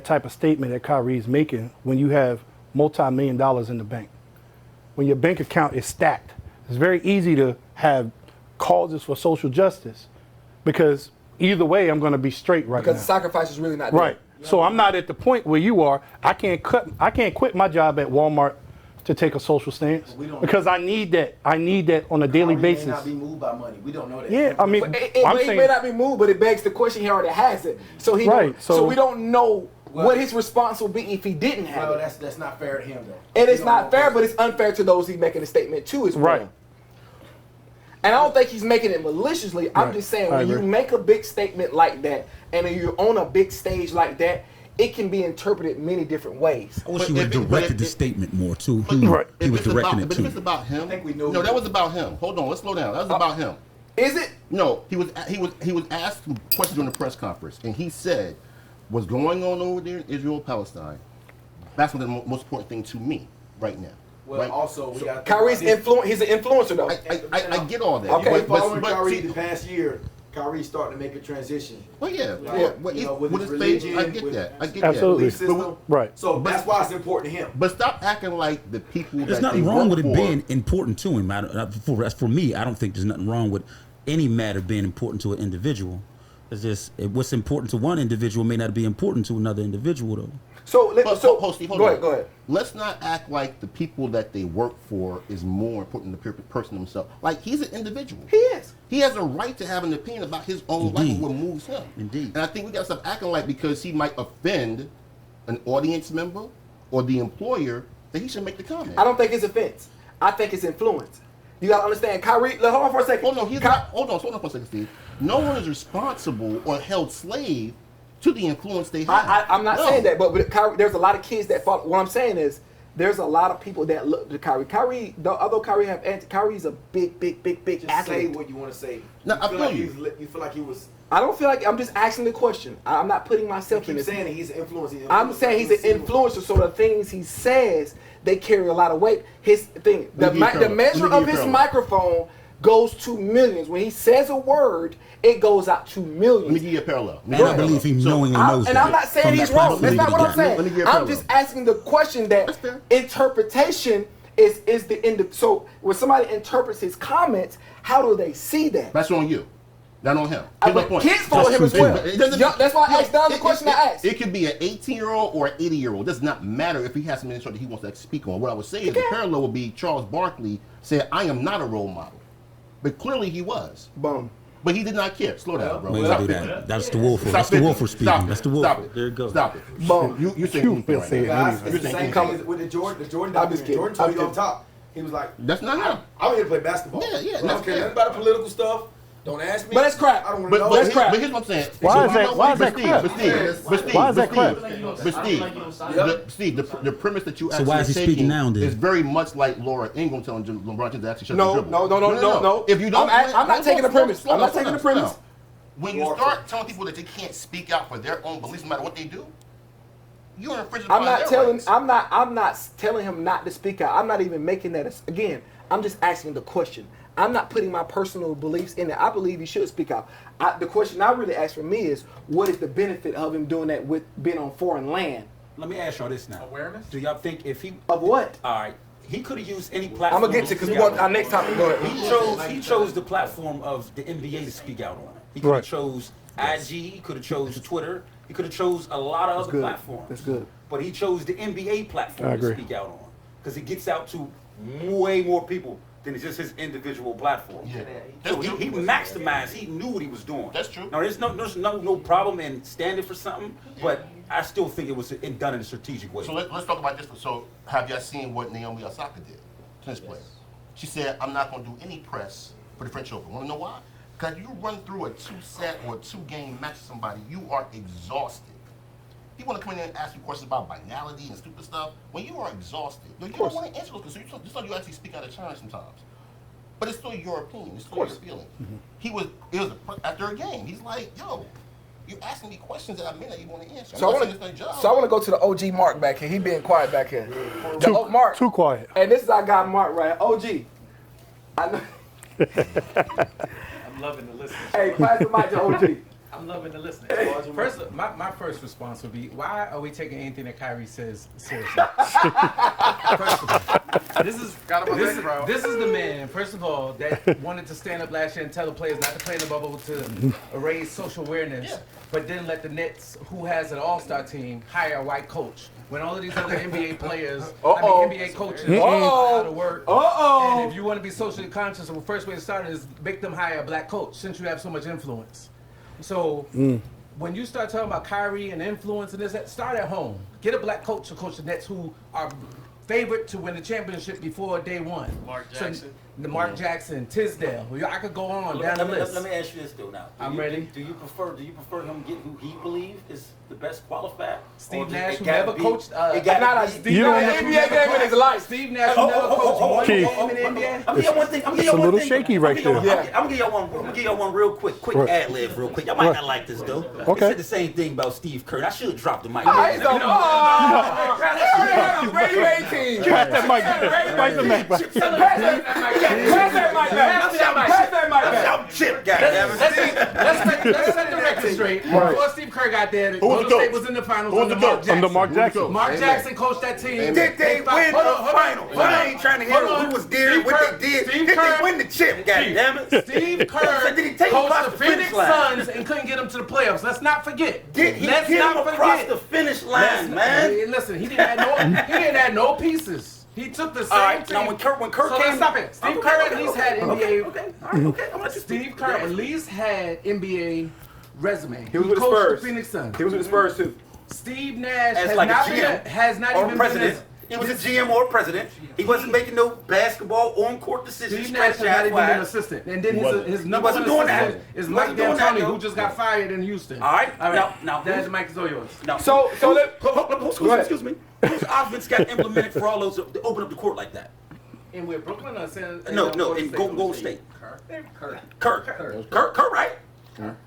Speaker 4: type of statement that Kyrie's making when you have multi-million dollars in the bank. When your bank account is stacked, it's very easy to have causes for social justice because either way, I'm going to be straight right now.
Speaker 2: Because the sacrifice is really not there.
Speaker 4: Right. So I'm not at the point where you are. I can't quit my job at Walmart to take a social stance because I need that. I need that on a daily basis.
Speaker 7: May not be moved by money. We don't know that.
Speaker 4: Yeah, I mean,
Speaker 2: it may not be moved, but it begs the question. He already has it, so so we don't know what his response will be if he didn't have it.
Speaker 7: Well, that's not fair to him though.
Speaker 2: And it's not fair, but it's unfair to those he's making a statement to as well.
Speaker 4: Right.
Speaker 2: And I don't think he's making it maliciously. I'm just saying when you make a big statement like that and you're on a big stage like that, it can be interpreted many different ways.
Speaker 1: I wish you would have directed the statement more too.
Speaker 3: But
Speaker 1: He was directing it
Speaker 3: But
Speaker 1: to.
Speaker 3: if it's about him,
Speaker 7: I think we know.
Speaker 3: No, that was about him. Hold on, let's slow down. That was about him.
Speaker 2: Is it?
Speaker 3: No, he was asked questions during the press conference, and he said, "What's going on over there in Israel, Palestine? That's what the most important thing to me right now."
Speaker 7: Well,
Speaker 3: right?
Speaker 7: also, we got
Speaker 2: Kyrie's he's an influencer though.
Speaker 3: I get all that.
Speaker 2: Okay,
Speaker 7: following Kyrie the past year, Kyrie's starting to make a transition.
Speaker 3: Well, yeah.
Speaker 7: With his
Speaker 3: faith,
Speaker 7: religion,
Speaker 3: I get that. I get
Speaker 4: Absolutely.
Speaker 7: belief system.
Speaker 4: Right.
Speaker 7: So that's why it's important to him.
Speaker 3: But stop acting like the people
Speaker 1: There's
Speaker 3: that
Speaker 1: nothing
Speaker 3: they
Speaker 1: wrong
Speaker 3: work
Speaker 1: with it
Speaker 3: for-
Speaker 1: being important to him. For me, I don't think there's nothing wrong with any matter being important to an individual. It's just what's important to one individual may not be important to another individual, though.
Speaker 2: So,
Speaker 3: Steve, hold
Speaker 2: go
Speaker 3: on.
Speaker 2: ahead, go ahead.
Speaker 3: Let's not act like the people that they work for is more important than the person himself. Like, he's an individual.
Speaker 2: He is.
Speaker 3: He has a right to have an opinion about his own life and what moves him.
Speaker 1: Indeed.
Speaker 3: And I think we got to stop acting like because he might offend an audience member or the employer that he should make the comment.
Speaker 2: I don't think it's offense. I think it's influence. You gotta understand, Kyrie. Hold on for a second.
Speaker 3: Oh no, he's not. Hold on for a second, Steve. No one is responsible or held slave to the influence they have.
Speaker 2: I'm not saying that, but Kyrie, there's a lot of kids that follow. What I'm saying is, there's a lot of people that look to Kyrie. Although Kyrie's a big
Speaker 5: Just
Speaker 2: athlete.
Speaker 5: say what you want to say.
Speaker 3: No, I feel you.
Speaker 5: You feel like he was.
Speaker 2: I don't feel like I'm just asking the question. I'm not putting myself in
Speaker 5: Keep
Speaker 2: this.
Speaker 5: saying that he's an influencer.
Speaker 2: I'm saying he's an influencer, so the things he says, they carry a lot of weight. His thing, the measure of his microphone goes to millions. When he says a word, it goes out to millions.
Speaker 3: Let me give you a parallel.
Speaker 1: And I believe he knowingly knows
Speaker 2: And
Speaker 1: that.
Speaker 2: I'm not saying
Speaker 1: from
Speaker 2: he's
Speaker 1: that
Speaker 2: wrong. That's
Speaker 1: platform
Speaker 2: not
Speaker 1: he
Speaker 2: what I'm
Speaker 1: got.
Speaker 2: saying.
Speaker 3: Let me give you a
Speaker 2: I'm
Speaker 3: parallel.
Speaker 2: just asking the question that
Speaker 3: That's fair.
Speaker 2: interpretation is the end. So when somebody interprets his comments, how do they see that?
Speaker 3: That's on you, not on him. Here's my
Speaker 2: But
Speaker 3: point.
Speaker 2: kids follow him as well.
Speaker 3: It doesn't-
Speaker 2: That's why I asked down the question I asked.
Speaker 3: It could be an 18-year-old or an 80-year-old. It does not matter if he has something that he wants to speak on. What I would say is the parallel would be Charles Barkley said, "I am not a role model," but clearly he was.
Speaker 2: Boom.
Speaker 3: But he did not care. Slow down, bro.
Speaker 1: We ain't
Speaker 3: Stop
Speaker 1: gonna do
Speaker 3: it.
Speaker 1: that. That's the Wolfer.
Speaker 3: Stop
Speaker 1: That's the
Speaker 3: it.
Speaker 1: Wolfer speaking.
Speaker 3: Stop it.
Speaker 1: That's the
Speaker 3: Stop
Speaker 1: Wolfer.
Speaker 3: it.
Speaker 1: There it goes.
Speaker 3: Stop it.
Speaker 2: Boom.
Speaker 3: You're saying anything right
Speaker 4: say it
Speaker 3: now.
Speaker 4: anyway.
Speaker 5: It's the same thing with the Jordan.
Speaker 2: I'm just kidding.
Speaker 5: Jordan
Speaker 2: I'm
Speaker 5: told you
Speaker 2: kidding.
Speaker 5: off top. He was like,
Speaker 3: That's not him.
Speaker 5: I'm here to play basketball.
Speaker 3: Yeah, yeah,
Speaker 5: I don't
Speaker 3: that's
Speaker 5: care
Speaker 3: fair.
Speaker 5: nothing about the political stuff. Don't ask me.
Speaker 2: But that's crap.
Speaker 5: I don't want to
Speaker 3: But,
Speaker 5: know.
Speaker 3: but,
Speaker 2: That's crap.
Speaker 3: but here's what I'm saying.
Speaker 4: Why is that- why is that
Speaker 3: Steve,
Speaker 4: crap?
Speaker 3: But Steve,
Speaker 4: Why is that crap?
Speaker 3: Steve, the premise that you
Speaker 1: So
Speaker 3: actually
Speaker 1: why is he
Speaker 3: taking
Speaker 1: speaking now, then?
Speaker 3: is very much like Laura Ingram telling LeBron James to actually shut
Speaker 2: No,
Speaker 3: the dribble.
Speaker 2: no.
Speaker 3: If you don't,
Speaker 2: I'm not taking the premise. I'm not taking the premise.
Speaker 3: When you start telling people that they can't speak out for their own beliefs, no matter what they do, you're infringing
Speaker 2: I'm
Speaker 3: upon
Speaker 2: not
Speaker 3: their
Speaker 2: telling.
Speaker 3: rights.
Speaker 2: I'm not telling him not to speak out. I'm not even making that. Again, I'm just asking the question. I'm not putting my personal beliefs in it. I believe he should speak out. The question I really ask for me is, what is the benefit of him doing that with being on foreign land?
Speaker 1: Let me ask y'all this now.
Speaker 5: Awareness?
Speaker 1: Do y'all think if he,
Speaker 2: Of what?
Speaker 1: all right, he could have used any
Speaker 2: I'm
Speaker 1: platform.
Speaker 2: gonna get to because we want our next topic. Go ahead.
Speaker 1: He chose the platform of the NBA to speak out on. He could have
Speaker 4: Right.
Speaker 1: chose IG. He could have chose Twitter. He could have chose a lot of other
Speaker 2: good.
Speaker 1: platforms.
Speaker 2: That's good.
Speaker 1: But he chose the NBA
Speaker 4: I
Speaker 1: platform to
Speaker 4: agree.
Speaker 1: speak out on because it gets out to way more people than just his individual platform.
Speaker 3: Yeah.
Speaker 1: So
Speaker 3: That's
Speaker 1: he
Speaker 3: true.
Speaker 1: maximized. He knew what he was doing.
Speaker 3: That's true.
Speaker 1: Now there's no problem in standing for something, but I still think it was done in a strategic way.
Speaker 3: So let's talk about this. So have y'all seen what Naomi Osaka did? Tennis player. She said, "I'm not going to do any press for the French Open." Want to know why? Because you run through a 2-set or 2-game match with somebody, you are exhausted. People want to come in there and ask you questions about banality and stupid stuff. When you are exhausted, you don't want to answer those questions. So you actually speak out of turn sometimes. But it's still your opinion. It's still your feeling. After a game, he's like, "Yo, you're asking me questions that I may not even want to answer."
Speaker 2: So I want to go to the OG Mark back here. He being quiet back here. Mark.
Speaker 4: Too quiet.
Speaker 2: And this is our guy Mark right here. OG. I know.
Speaker 8: I'm loving the listening.
Speaker 2: Hey, pass the mic to OG.
Speaker 8: I'm loving the listening. First, my first response would be, why are we taking anything that Kyrie says seriously? First of all, this is the man, first of all, that wanted to stand up last year and tell the players not to play in the bubble to raise social awareness, but then let the Nets, who has an all-star team, hire a white coach. When all of these other NBA players, NBA coaches are out of work. And if you want to be socially conscious, the first way to start is make them hire a black coach, since you have so much influence. So when you start talking about Kyrie and influence and this, start at home. Get a black coach to coach the Nets who are favorite to win the championship before day one.
Speaker 5: Mark Jackson.
Speaker 8: Mark Jackson, Tisdale. I could go on down the list.
Speaker 1: Let me ask you this though now.
Speaker 8: I'm ready.
Speaker 1: Do you prefer him get who he believes is the best qualified?
Speaker 8: Steve Nash, who never coached.
Speaker 2: Not a NBA game in his life.
Speaker 8: Steve Nash, who never coached one
Speaker 4: Keith.
Speaker 8: game in the NBA.
Speaker 1: I'm gonna one thing.
Speaker 4: It's a little shaky right there.
Speaker 1: I'm gonna give y'all one real quick
Speaker 4: Right.
Speaker 1: ad lib real quick. Y'all might not like this though.
Speaker 4: Okay.
Speaker 1: He said the same thing about Steve Kerr. I should drop the mic.
Speaker 2: Brady 18.
Speaker 4: Pass that mic. Pass the mic back.
Speaker 2: Pass that mic back. Pass that mic back.
Speaker 1: chip, goddammit.
Speaker 8: Let's set the record straight. Before Steve Kerr got there,
Speaker 3: was
Speaker 8: Golden
Speaker 3: the coach?
Speaker 8: State was in the finals
Speaker 3: Who was
Speaker 8: under
Speaker 3: the
Speaker 8: Mark
Speaker 3: coach?
Speaker 8: Jackson.
Speaker 4: Under Mark Jackson.
Speaker 8: Mark
Speaker 3: Amen.
Speaker 8: Jackson coached that team.
Speaker 3: Amen.
Speaker 1: Did they win the finals? I ain't trying to hear
Speaker 8: Hold on.
Speaker 1: who was there,
Speaker 8: Steve
Speaker 1: what
Speaker 8: Kerr-
Speaker 1: they did.
Speaker 8: Steve
Speaker 1: Did
Speaker 8: Kerr-
Speaker 1: they win the chip, goddammit?
Speaker 8: Steve Kerr
Speaker 1: Did he take him across
Speaker 8: coached the
Speaker 1: the finish
Speaker 8: Phoenix
Speaker 1: line?
Speaker 8: Suns and couldn't get them to the playoffs. Let's not forget.
Speaker 1: Did he
Speaker 8: Let's
Speaker 1: get him
Speaker 8: not
Speaker 1: across
Speaker 8: forget.
Speaker 1: the finish line, man?
Speaker 8: Hey, listen, he didn't have no pieces. He took the same
Speaker 1: All right,
Speaker 8: team.
Speaker 1: now when Kerr
Speaker 8: So
Speaker 1: came,
Speaker 8: let's stop it. Steve Kerr at least had NBA.
Speaker 1: Okay, all right, okay. I'm gonna let you
Speaker 8: Steve
Speaker 1: speak.
Speaker 8: Kerr at least had NBA resume.
Speaker 2: He was with the
Speaker 8: coached
Speaker 2: Spurs.
Speaker 8: the Phoenix Suns.
Speaker 2: He was with the Spurs too.
Speaker 8: Steve Nash
Speaker 1: As
Speaker 8: has
Speaker 1: like a
Speaker 8: not
Speaker 1: GM
Speaker 8: been has not
Speaker 1: or
Speaker 8: even
Speaker 1: president.
Speaker 8: been.
Speaker 1: He was a GM or president. He wasn't making no basketball on-court decisions.
Speaker 8: Steve Nash has not even been an assistant. And then
Speaker 3: wasn't.
Speaker 8: his
Speaker 1: He
Speaker 8: number
Speaker 1: wasn't
Speaker 8: one
Speaker 1: doing that.
Speaker 8: assistant is
Speaker 1: He
Speaker 8: Mike
Speaker 1: wasn't doing that,
Speaker 8: D'Antoni,
Speaker 1: though.
Speaker 8: who just got fired in Houston.
Speaker 1: All right, now
Speaker 8: That's Mike is all yours.
Speaker 1: now,
Speaker 2: So let
Speaker 1: excuse me. Whose offense got implemented for all those to open up the court like that?
Speaker 8: And with Brooklyn or San
Speaker 1: No, in Golden State. Kerr, right?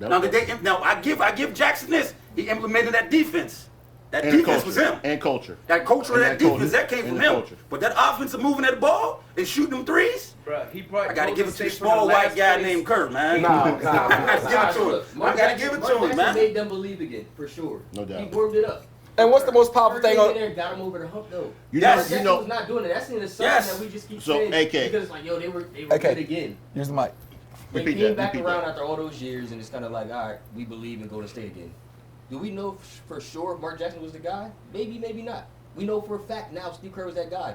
Speaker 1: Now I give Jackson this. He implemented that defense. That
Speaker 3: And
Speaker 1: defense
Speaker 3: culture.
Speaker 1: was him.
Speaker 3: And culture.
Speaker 1: That culture and that
Speaker 3: And that
Speaker 1: defense,
Speaker 3: culture.
Speaker 1: that came
Speaker 3: And
Speaker 1: from
Speaker 3: the
Speaker 1: him.
Speaker 3: culture.
Speaker 1: But that offense of moving that ball and shooting them threes,
Speaker 8: Bruh, he brought
Speaker 1: I gotta
Speaker 8: Golden
Speaker 1: give it to the
Speaker 8: State from
Speaker 1: small
Speaker 8: the
Speaker 1: white
Speaker 8: last
Speaker 1: guy
Speaker 8: place.
Speaker 1: named Kerr, man.
Speaker 2: Nah.
Speaker 1: I gotta give it to him. I gotta give it to him,
Speaker 9: Jackson
Speaker 1: man.
Speaker 9: made them believe again, for sure.
Speaker 3: No doubt.
Speaker 9: He warmed it up.
Speaker 2: And what's the most powerful thing
Speaker 9: Came in
Speaker 2: on?
Speaker 9: there and got him over the hump though.
Speaker 3: You
Speaker 1: Yes.
Speaker 3: know,
Speaker 9: Jackson
Speaker 3: you know,
Speaker 9: was not doing it. That's in the sun
Speaker 1: Yes.
Speaker 9: that we just keep
Speaker 3: So,
Speaker 9: saying.
Speaker 3: AK.
Speaker 9: Because it's like, yo, they were
Speaker 2: AK.
Speaker 9: good again.
Speaker 2: Here's the mic.
Speaker 9: They
Speaker 3: Repeat
Speaker 9: came
Speaker 3: that,
Speaker 9: back
Speaker 3: repeat
Speaker 9: around
Speaker 3: that.
Speaker 9: after all those years, and it's kind of like, all right, we believe in Golden State again. Do we know for sure if Mark Jackson was the guy? Maybe, maybe not. We know for a fact now Steve Kerr was that guy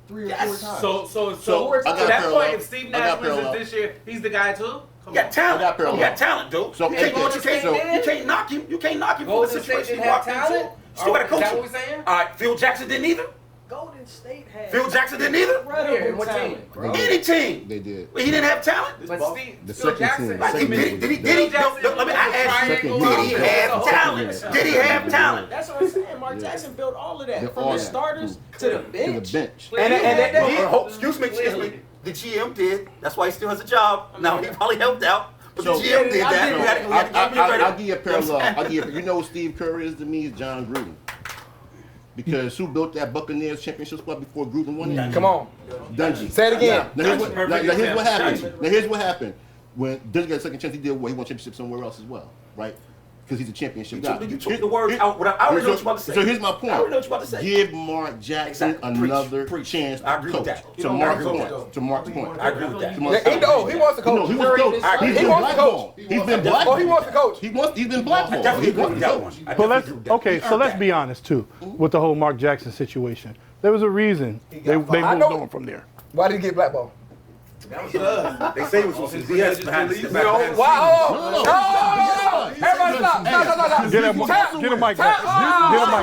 Speaker 9: 3 or 4 times.
Speaker 8: So
Speaker 3: So,
Speaker 8: to
Speaker 3: I got
Speaker 8: that
Speaker 3: parallel.
Speaker 8: point, if Steve
Speaker 3: I
Speaker 8: Nash
Speaker 3: got
Speaker 8: wins it
Speaker 3: parallel.
Speaker 8: this year, he's the guy too. Come
Speaker 1: You got
Speaker 8: on.
Speaker 1: talent.
Speaker 3: I got parallel.
Speaker 1: You got talent, dude.
Speaker 3: So,
Speaker 1: You can't,
Speaker 3: Golden
Speaker 1: you
Speaker 8: State
Speaker 1: can't,
Speaker 8: did?
Speaker 1: you can't knock him. You can't knock him from the
Speaker 8: Golden State
Speaker 1: situation
Speaker 8: didn't
Speaker 1: he
Speaker 8: have
Speaker 1: walked into.
Speaker 8: talent?
Speaker 1: Still got to
Speaker 8: Is
Speaker 1: coach
Speaker 8: that
Speaker 1: him.
Speaker 8: what we're saying?
Speaker 1: All right, Phil Jackson didn't either.
Speaker 10: Golden State had
Speaker 1: Phil Jackson didn't either.
Speaker 8: Yeah, what team?
Speaker 9: talent, bro.
Speaker 1: Any team.
Speaker 3: they did.
Speaker 1: But he didn't have talent.
Speaker 8: But Steve,
Speaker 3: The
Speaker 8: Phil
Speaker 3: second
Speaker 8: Jackson.
Speaker 3: team.
Speaker 1: Like,
Speaker 3: Second
Speaker 1: did he?
Speaker 3: team.
Speaker 1: No, let me. I asked you. Did he have talent? Did he have talent?
Speaker 10: That's what I'm saying. Mark Jackson built all of that,
Speaker 3: Built
Speaker 10: from
Speaker 3: all
Speaker 10: the
Speaker 3: that.
Speaker 10: starters to the
Speaker 3: To the
Speaker 10: bench.
Speaker 3: bench.
Speaker 1: Excuse me. The GM did. That's why he still has a job. Now he probably helped out, but the
Speaker 3: So-
Speaker 1: GM did that. We had to give him credit.
Speaker 3: I'll give you a parallel. I'll give you. You know who Steve Kerr is to me is John Gruden. Because who built that Buccaneers championship squad before Gruden won it?
Speaker 2: Come on.
Speaker 3: Dungy.
Speaker 2: Say it again.
Speaker 3: Now here's what happened. Now here's what happened. When Dungy got a second chance, he won championship somewhere else as well, right? Because he's a championship guy.
Speaker 1: You took the words out. I already know what you're about to say.
Speaker 3: So here's my point.
Speaker 1: I already know what you're about to say.
Speaker 3: Give Mark Jackson
Speaker 1: Exactly.
Speaker 3: another
Speaker 1: Preach.
Speaker 3: chance
Speaker 1: I
Speaker 3: to
Speaker 1: agree
Speaker 3: coach.
Speaker 1: with that.
Speaker 3: To Mark's point. To Mark's point.
Speaker 1: I agree with that.
Speaker 3: To Mark's point.
Speaker 2: He wants to coach.
Speaker 3: No, he wants to coach. He's
Speaker 2: He
Speaker 3: been
Speaker 2: wants to
Speaker 3: blackballed.
Speaker 2: coach.
Speaker 3: He's been
Speaker 2: Oh,
Speaker 3: blackballed.
Speaker 2: he wants to coach.
Speaker 3: He's been blackballed.
Speaker 1: Definitely
Speaker 3: He
Speaker 1: agree
Speaker 3: wants
Speaker 1: with
Speaker 3: to
Speaker 1: that
Speaker 3: coach.
Speaker 1: one. I
Speaker 4: But
Speaker 1: definitely
Speaker 4: let's
Speaker 1: agree with that.
Speaker 4: okay. So let's be honest too with the whole Mark Jackson situation. There was a reason they moved
Speaker 2: I know.
Speaker 4: on from there.
Speaker 2: Why did he get blackballed?
Speaker 1: They say it was some BS behind the
Speaker 2: Wow. No. Everybody stop. Stop.
Speaker 4: Get a mic back. Get a mic back.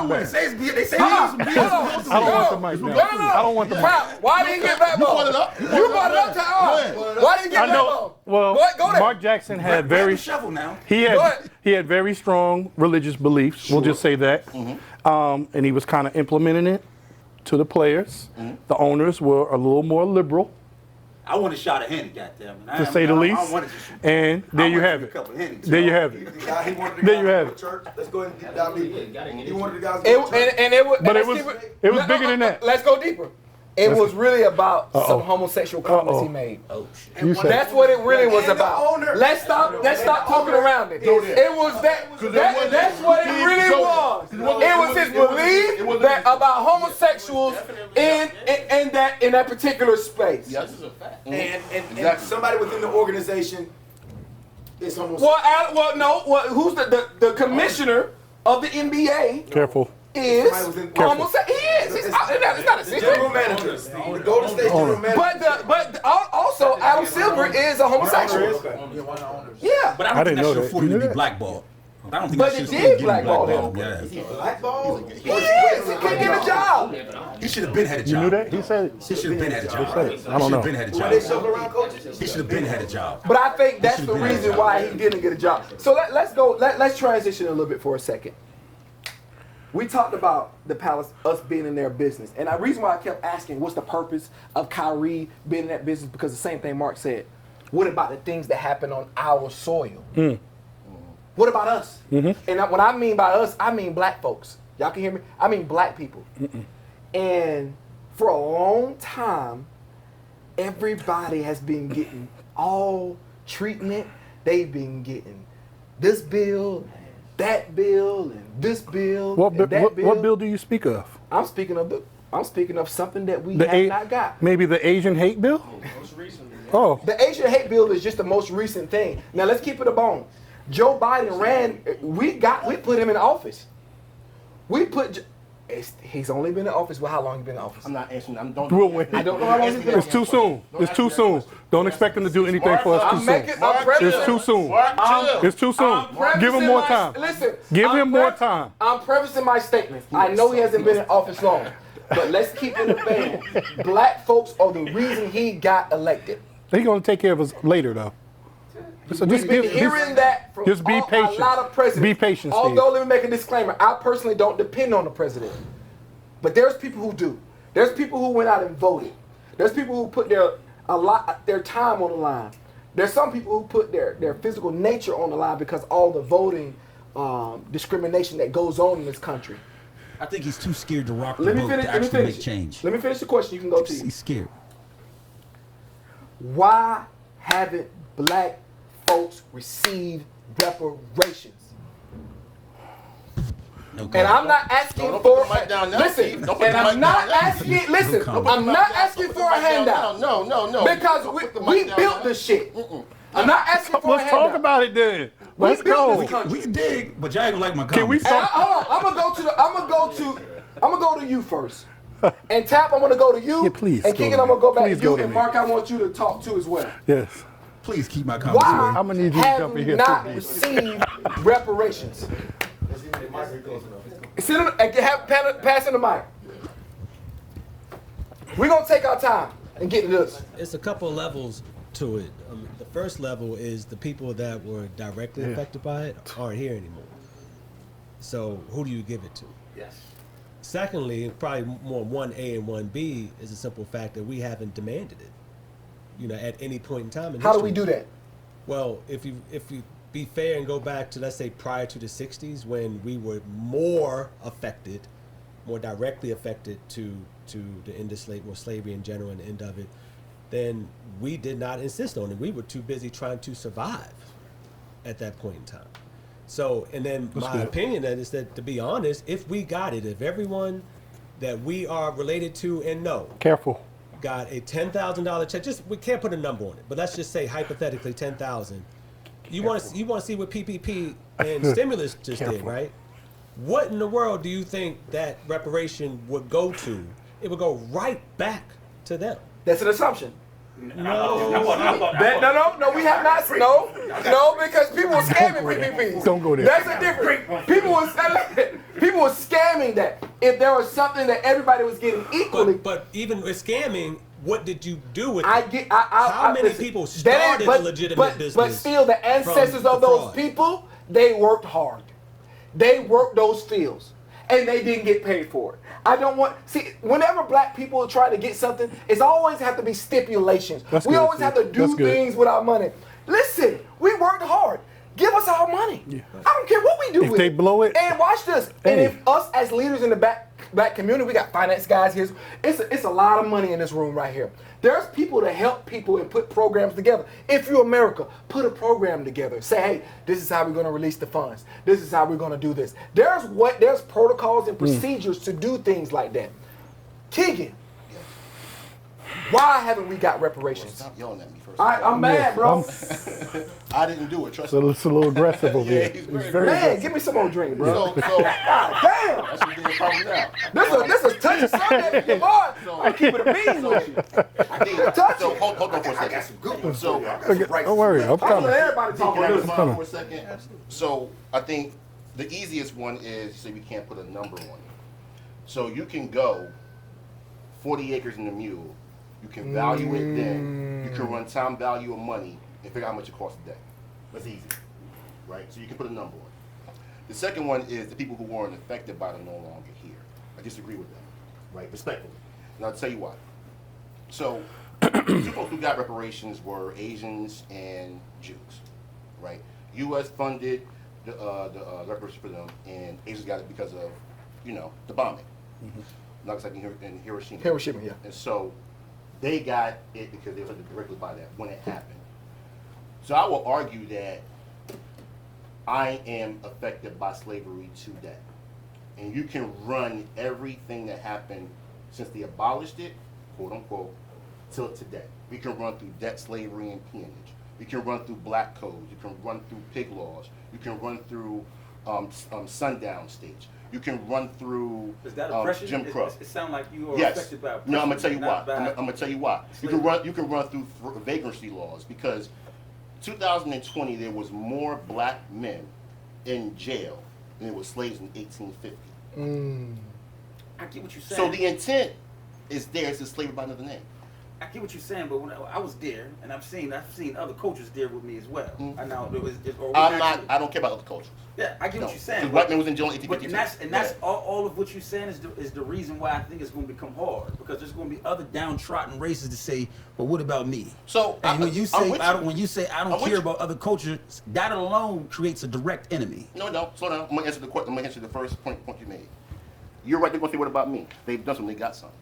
Speaker 1: They say it's BS.
Speaker 4: I don't want the mic now. I don't want the mic.
Speaker 2: Why did he get blackballed?
Speaker 3: brought it up.
Speaker 2: You brought it up to Why did he get
Speaker 4: I know.
Speaker 2: blackballed?
Speaker 4: Well,
Speaker 2: Go there.
Speaker 4: Mark Jackson had very
Speaker 1: shovel now.
Speaker 4: he
Speaker 2: Go
Speaker 4: had
Speaker 2: ahead.
Speaker 4: he had very strong religious beliefs. We'll just say that, and he was kind of implementing it to the players. The owners were a little more liberal,
Speaker 1: I want a shot of Henny, goddammit.
Speaker 4: to say the least. And there you have it. There you have it. There you have it.
Speaker 7: Let's go ahead and get down deep. He wanted the guys to
Speaker 2: It,
Speaker 7: go to church.
Speaker 2: and it was,
Speaker 4: But
Speaker 2: and
Speaker 4: it
Speaker 2: let's
Speaker 4: was-
Speaker 2: keep
Speaker 4: it was bigger than that.
Speaker 2: Let's go deeper. It was really about some homosexual comments he made.
Speaker 4: You said
Speaker 2: That's what it really was
Speaker 7: And the
Speaker 2: about.
Speaker 7: owner.
Speaker 2: Let's stop talking around it. It was that's what it really was. It was his belief that about homosexuals in that particular space.
Speaker 3: Yes.
Speaker 7: And somebody within the organization is homosexual.
Speaker 2: Who's the commissioner of the NBA
Speaker 4: careful.
Speaker 2: is
Speaker 7: Somebody within-
Speaker 2: homosexual. He is. It's not a secret.
Speaker 7: General manager. The Golden State general manager.
Speaker 2: But also Adam Silver is a homosexual. Yeah.
Speaker 1: But I
Speaker 4: I
Speaker 1: don't think
Speaker 4: didn't know
Speaker 1: that should
Speaker 4: that.
Speaker 1: afford
Speaker 4: You
Speaker 1: him to
Speaker 4: knew
Speaker 1: be
Speaker 4: that?
Speaker 1: blackballed. I don't think
Speaker 2: But
Speaker 1: that
Speaker 2: it
Speaker 1: should
Speaker 2: did
Speaker 1: still get him
Speaker 2: blackball
Speaker 1: blackballed.
Speaker 2: him.
Speaker 1: Yeah.
Speaker 7: Blackball.
Speaker 2: He is. He couldn't get a job.
Speaker 1: He should have been had a job.
Speaker 4: You knew that? He said it.
Speaker 1: He should have been had a job.
Speaker 4: said it. I
Speaker 1: He
Speaker 4: don't
Speaker 1: should
Speaker 4: know.
Speaker 1: have been had a
Speaker 7: When they
Speaker 1: job.
Speaker 7: shuffle around coaches.
Speaker 1: He should have been had a job.
Speaker 2: But I think that's
Speaker 1: He
Speaker 2: the
Speaker 1: should've been
Speaker 2: reason
Speaker 1: at a
Speaker 2: why
Speaker 1: job.
Speaker 2: he didn't get a job. So let's go. Let's transition a little bit for a second. We talked about the Palace, us being in their business, and the reason why I kept asking, what's the purpose of Kyrie being in that business? Because the same thing Mark said. What about the things that happen on our soil? What about us? And what I mean by us, I mean black folks. Y'all can hear me? I mean black people. And for a long time, everybody has been getting all treatment they've been getting this bill, that bill, and this bill,
Speaker 4: What
Speaker 2: and that bill.
Speaker 4: what bill do you speak of?
Speaker 2: I'm speaking of something that we have not got.
Speaker 4: Maybe the Asian hate bill? Oh.
Speaker 2: The Asian hate bill is just the most recent thing. Now let's keep it a bone. Joe Biden we put him in office. He's only been in office. Well, how long he been in office?
Speaker 3: I'm not answering. I don't
Speaker 2: know how long he's been in
Speaker 4: It's too soon. It's too soon. Don't expect him to do anything for us too soon. It's too soon. It's too soon. Give him more time.
Speaker 2: Listen.
Speaker 4: Give him more time.
Speaker 2: I'm prefacing my statements. I know he hasn't been in office long, but let's keep it in the vein. Black folks are the reason he got elected.
Speaker 4: He's gonna take care of us later, though. So
Speaker 2: We've been hearing that from
Speaker 4: just be patient.
Speaker 2: a lot of presidents.
Speaker 4: Be patient, Steve.
Speaker 2: Although, let me make a disclaimer. I personally don't depend on the president. But there's people who do. There's people who went out and voted. There's people who put their time on the line. There's some people who put their physical nature on the line because all the voting discrimination that goes on in this country.
Speaker 1: I think he's too scared to rock the boat to actually make change.
Speaker 2: Let me finish the question. You can go to
Speaker 1: He's scared.
Speaker 2: Why haven't black folks received reparations?
Speaker 1: Okay.
Speaker 2: And I'm not asking for listen. And I'm not asking. Listen. I'm not asking for a handout.
Speaker 3: No.
Speaker 2: Because we built this shit. I'm not asking for a handout.
Speaker 4: Let's talk about it then. Let's go.
Speaker 1: We can dig, but y'all ain't gonna like my comments.
Speaker 4: Can we talk?
Speaker 2: Hold on. I'm gonna go to you first. And Tap, I'm gonna go to you.
Speaker 4: Yeah, please.
Speaker 2: And Keegan, I'm gonna go back
Speaker 4: Please
Speaker 2: to you.
Speaker 4: go to
Speaker 2: And
Speaker 4: me.
Speaker 2: Mark, I want you to talk too as well.
Speaker 4: Yes.
Speaker 1: Please keep my comments
Speaker 2: Why
Speaker 1: away.
Speaker 4: I'm gonna need you to
Speaker 2: have
Speaker 4: jump in
Speaker 2: we
Speaker 4: here
Speaker 2: not
Speaker 4: too.
Speaker 2: received reparations? Sit in, and pass in the mic. We're gonna take our time and get to this.
Speaker 11: It's a couple levels to it. The first level is the people that were directly affected by it aren't here anymore. So who do you give it to?
Speaker 2: Yes.
Speaker 11: Secondly, probably more 1A and 1B is the simple fact that we haven't demanded it, at any point in time in
Speaker 2: How do
Speaker 11: history.
Speaker 2: we do that?
Speaker 11: Well, if you be fair and go back to, let's say, prior to the 60s when we were more affected, more directly affected to the end of slavery in general and the end of it, then we did not insist on it. We were too busy trying to survive at that point in time. So, and then my opinion is that, to be honest, if we got it, if everyone that we are related to and know got a $10,000 check, we can't put a number on it, but let's just say hypothetically 10,000. You want to see what PPP and stimulus just did, right? What in the world do you think that reparation would go to? It would go right back to them.
Speaker 2: That's an assumption.
Speaker 11: No,
Speaker 2: we have not. No, because people were scamming PPPs.
Speaker 4: Don't go there.
Speaker 2: That's a different. People were scamming that. If there was something that everybody was getting equally.
Speaker 11: But even with scamming, what did you do with it?
Speaker 2: How
Speaker 11: many people started a legitimate business?
Speaker 2: But still, the ancestors of those people, they worked hard. They worked those fields, and they didn't get paid for it. Whenever black people try to get something, it's always have to be stipulations. We always have to do things with our money. Listen, we worked hard. Give us our money. Yeah. I don't care what we do with it.
Speaker 4: If they blow it.
Speaker 2: And watch this. And if us as leaders in the black community, we got finance guys here. It's a lot of money in this room right here. There's people to help people and put programs together. If you're America, put a program together. Say, hey, this is how we're going to release the funds. This is how we're going to do this. There's protocols and procedures to do things like that. Keegan, why haven't we got reparations?
Speaker 3: Stop yelling at me first.
Speaker 2: I'm mad, bro.
Speaker 3: I didn't do it. Trust me.
Speaker 4: It's a little aggressive over here.
Speaker 3: He's
Speaker 4: It's
Speaker 3: very
Speaker 4: very
Speaker 2: Man,
Speaker 4: aggressive.
Speaker 2: give me some more drink, bro.
Speaker 3: So
Speaker 2: God damn.
Speaker 3: that's what being a problem now.
Speaker 2: This is touchy subject, your boy. I keep it a bean with you.
Speaker 3: I think
Speaker 2: Touch
Speaker 3: so.
Speaker 2: it.
Speaker 3: Hold on for a second. Some good ones. So
Speaker 4: Don't worry, I'm
Speaker 2: I'm gonna
Speaker 4: coming.
Speaker 2: let everybody talk
Speaker 3: can I
Speaker 2: about this.
Speaker 3: respond for a second? So I think the easiest one is you say we can't put a number on it. So you can go 40 acres in the mule. You can value it then. You can run time value of money and figure out how much it costs a day. That's easy, right? So you can put a number on it. The second one is the people who weren't affected by it are no longer here. I disagree with that, right? Respectfully. And I'll tell you why. So two folks who got reparations were Asians and Jews, right? U.S. funded the reparations for them, and Asians got it because of, the bombing. Nagasaki and Hiroshima.
Speaker 2: Hiroshima, yeah.
Speaker 3: And so they got it because they were affected directly by that when it happened. So I will argue that I am affected by slavery today. And you can run everything that happened since they abolished it, quote unquote, till today. We can run through debt, slavery, and peonage. We can run through black codes. You can run through pig laws. You can run through sundown states. You can run through
Speaker 1: Is that oppression?
Speaker 3: Jim Crow.
Speaker 1: It sounds like you are
Speaker 3: Yes.
Speaker 1: affected by oppression.
Speaker 3: No, I'm gonna tell you why.
Speaker 1: not by
Speaker 3: I'm gonna tell you why. You can run through vagrancy laws because 2020 there was more black men in jail than there was slaves in 1850.
Speaker 1: I get what you're saying.
Speaker 3: So the intent is there is to slavery by another name.
Speaker 1: I get what you're saying, but when I was there, and I've seen other cultures there with me as well. I know there was.
Speaker 3: I don't care about other cultures.
Speaker 1: Yeah, I get what you're saying.
Speaker 3: Because white man was in jail in
Speaker 1: But
Speaker 3: 1852.
Speaker 1: and that's all of what you're saying is the reason why I think it's going to become hard, because there's going to be other downtrodden races to say, well, what about me?
Speaker 3: So
Speaker 1: and when you say I don't care
Speaker 3: you.
Speaker 1: about other cultures, that alone creates a direct enemy.
Speaker 3: No, slow down. I'm gonna answer the question. I'm gonna answer the first point you made. You're right. They're gonna say, what about me? They've done something. They got something.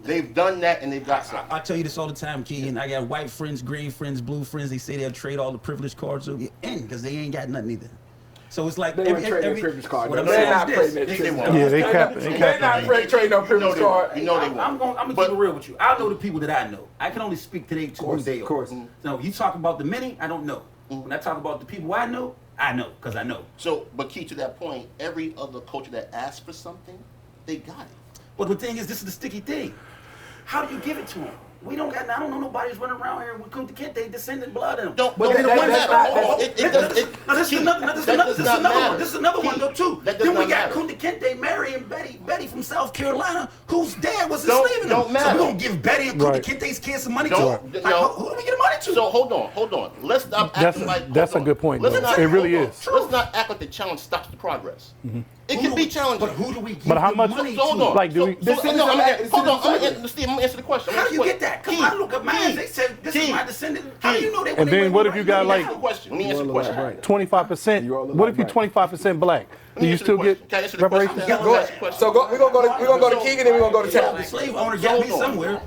Speaker 3: They've done that and they've got something.
Speaker 1: I tell you this all the time, Keegan. I got white friends, green friends, blue friends. They say they'll trade all the privilege cards over in because they ain't got nothing either. So it's like
Speaker 2: They ain't trading privilege cards.
Speaker 1: What I'm
Speaker 2: They're
Speaker 1: saying
Speaker 2: not
Speaker 1: is
Speaker 2: trading
Speaker 1: this.
Speaker 2: that
Speaker 3: They
Speaker 2: privilege
Speaker 3: won't.
Speaker 4: Yeah, they cap.
Speaker 2: They're not trading no privilege card.
Speaker 3: You know they won't.
Speaker 1: I'm gonna keep it real with you. I know the people that I know. I can only speak to who they are.
Speaker 2: Of course.
Speaker 1: So you talk about the many, I don't know. When I talk about the people I know because I know.
Speaker 3: So, but key to that point, every other culture that asks for something, they got it.
Speaker 1: But the thing is, this is the sticky thing. How do you give it to them? I don't know nobody who's running around here with Kunta Kinte descendant blood in them.
Speaker 3: Don't
Speaker 1: But
Speaker 3: matter.
Speaker 1: This is another one though too.
Speaker 3: That does
Speaker 1: Then we
Speaker 3: not
Speaker 1: got
Speaker 3: matter.
Speaker 1: Kunta Kinte marrying Betty from South Carolina, whose dad was
Speaker 3: Don't
Speaker 1: enslaving them. So
Speaker 3: matter.
Speaker 1: we gonna give Betty and Kunta
Speaker 4: Right.
Speaker 1: Kinte's kids some money
Speaker 3: Don't-
Speaker 1: too?
Speaker 3: no.
Speaker 1: Who do we get the money to?
Speaker 3: So hold on. Let's stop acting like.
Speaker 4: That's
Speaker 3: hold
Speaker 4: a good point,
Speaker 3: Let's
Speaker 4: though.
Speaker 3: not-
Speaker 4: It really
Speaker 3: hold on.
Speaker 4: is.
Speaker 3: Let's not act like the challenge stops the progress. It can be challenging.
Speaker 1: But who do we give
Speaker 4: But how
Speaker 1: the
Speaker 4: much-
Speaker 1: money
Speaker 3: So hold
Speaker 1: to?
Speaker 3: on.
Speaker 4: Like, do we-
Speaker 3: I'm gonna answer the question.
Speaker 1: How do you get that? Because I look at mine, they said this is my descendant. How do you know they
Speaker 4: And then what if you got like
Speaker 3: Let me answer the question.
Speaker 4: 25%? What if you're 25% black? Do you
Speaker 3: answer
Speaker 4: still
Speaker 3: the
Speaker 4: get
Speaker 3: question. Can I answer the question?
Speaker 4: reparations?
Speaker 2: Go ahead. So we're gonna go to Keegan, then we're gonna go to
Speaker 1: The
Speaker 2: Tab.
Speaker 1: slave owner got me
Speaker 3: Hold on.
Speaker 1: somewhere.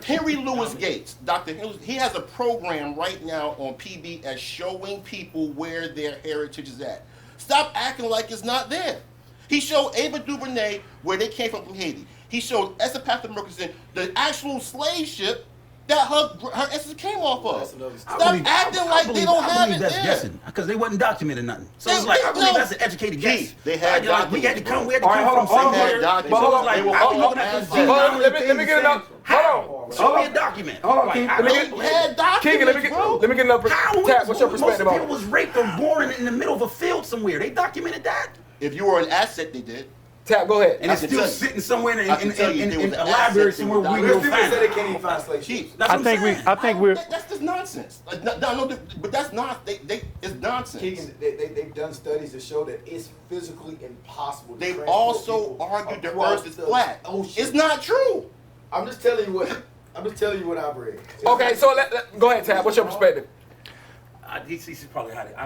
Speaker 3: Henry Louis Gates, Dr. he has a program right now on PBS showing people where their heritage is at. Stop acting like it's not there. He showed Ava DuVernay where they came from Haiti. He showed Esther Murkison, the actual slave ship that her ancestors came off of. Stop acting like they don't have it
Speaker 1: That's
Speaker 3: there.
Speaker 1: guessing because they wasn't documenting nothing. So
Speaker 3: They-
Speaker 1: it's like
Speaker 3: they-
Speaker 1: I believe
Speaker 3: no.
Speaker 1: that's an educated guess.
Speaker 3: They had
Speaker 1: Like, we had to come. We had to
Speaker 2: All right,
Speaker 1: come from
Speaker 2: hold on,
Speaker 1: somewhere.
Speaker 3: hold on.
Speaker 1: So it's like
Speaker 3: They were
Speaker 1: I
Speaker 3: all
Speaker 1: be looking at
Speaker 3: as-
Speaker 1: this.
Speaker 2: Hold on, let me get enough. Hold on.
Speaker 1: Show me a document.
Speaker 2: Hold on,
Speaker 1: Like,
Speaker 2: Keegan.
Speaker 1: I
Speaker 2: Let me
Speaker 1: don't-
Speaker 2: get
Speaker 3: had documents,
Speaker 2: Keegan, let me get enough.
Speaker 1: How?
Speaker 2: Tab, what's your perspective
Speaker 1: Most
Speaker 2: on
Speaker 1: people
Speaker 2: it?
Speaker 1: was raped or born in the middle of a field somewhere. They documented that,
Speaker 3: If you were an asset, they did.
Speaker 2: Tab, go ahead.
Speaker 1: and it's
Speaker 3: can
Speaker 1: still
Speaker 3: tell you.
Speaker 1: sitting somewhere in
Speaker 3: I can tell you there was
Speaker 1: a
Speaker 3: an
Speaker 1: library
Speaker 3: asset
Speaker 1: somewhere
Speaker 3: that
Speaker 1: we
Speaker 3: was
Speaker 1: will
Speaker 5: People
Speaker 1: find
Speaker 5: say they
Speaker 1: it.
Speaker 5: can't even find slave
Speaker 3: Chief,
Speaker 5: ships.
Speaker 1: That's
Speaker 4: I
Speaker 1: what I'm
Speaker 4: think
Speaker 1: saying.
Speaker 4: we're.
Speaker 3: That's just nonsense. But that's not. It's nonsense.
Speaker 5: Keegan, they've done studies to show that it's physically impossible to
Speaker 3: They've
Speaker 5: transport
Speaker 3: also
Speaker 5: people
Speaker 3: argued the
Speaker 5: across
Speaker 3: earth is
Speaker 5: the
Speaker 3: flat.
Speaker 5: ocean.
Speaker 3: It's not true.
Speaker 5: I'm just telling you what I've read.
Speaker 2: Okay, so go ahead, Tab. What's your perspective?
Speaker 1: He's probably had it. I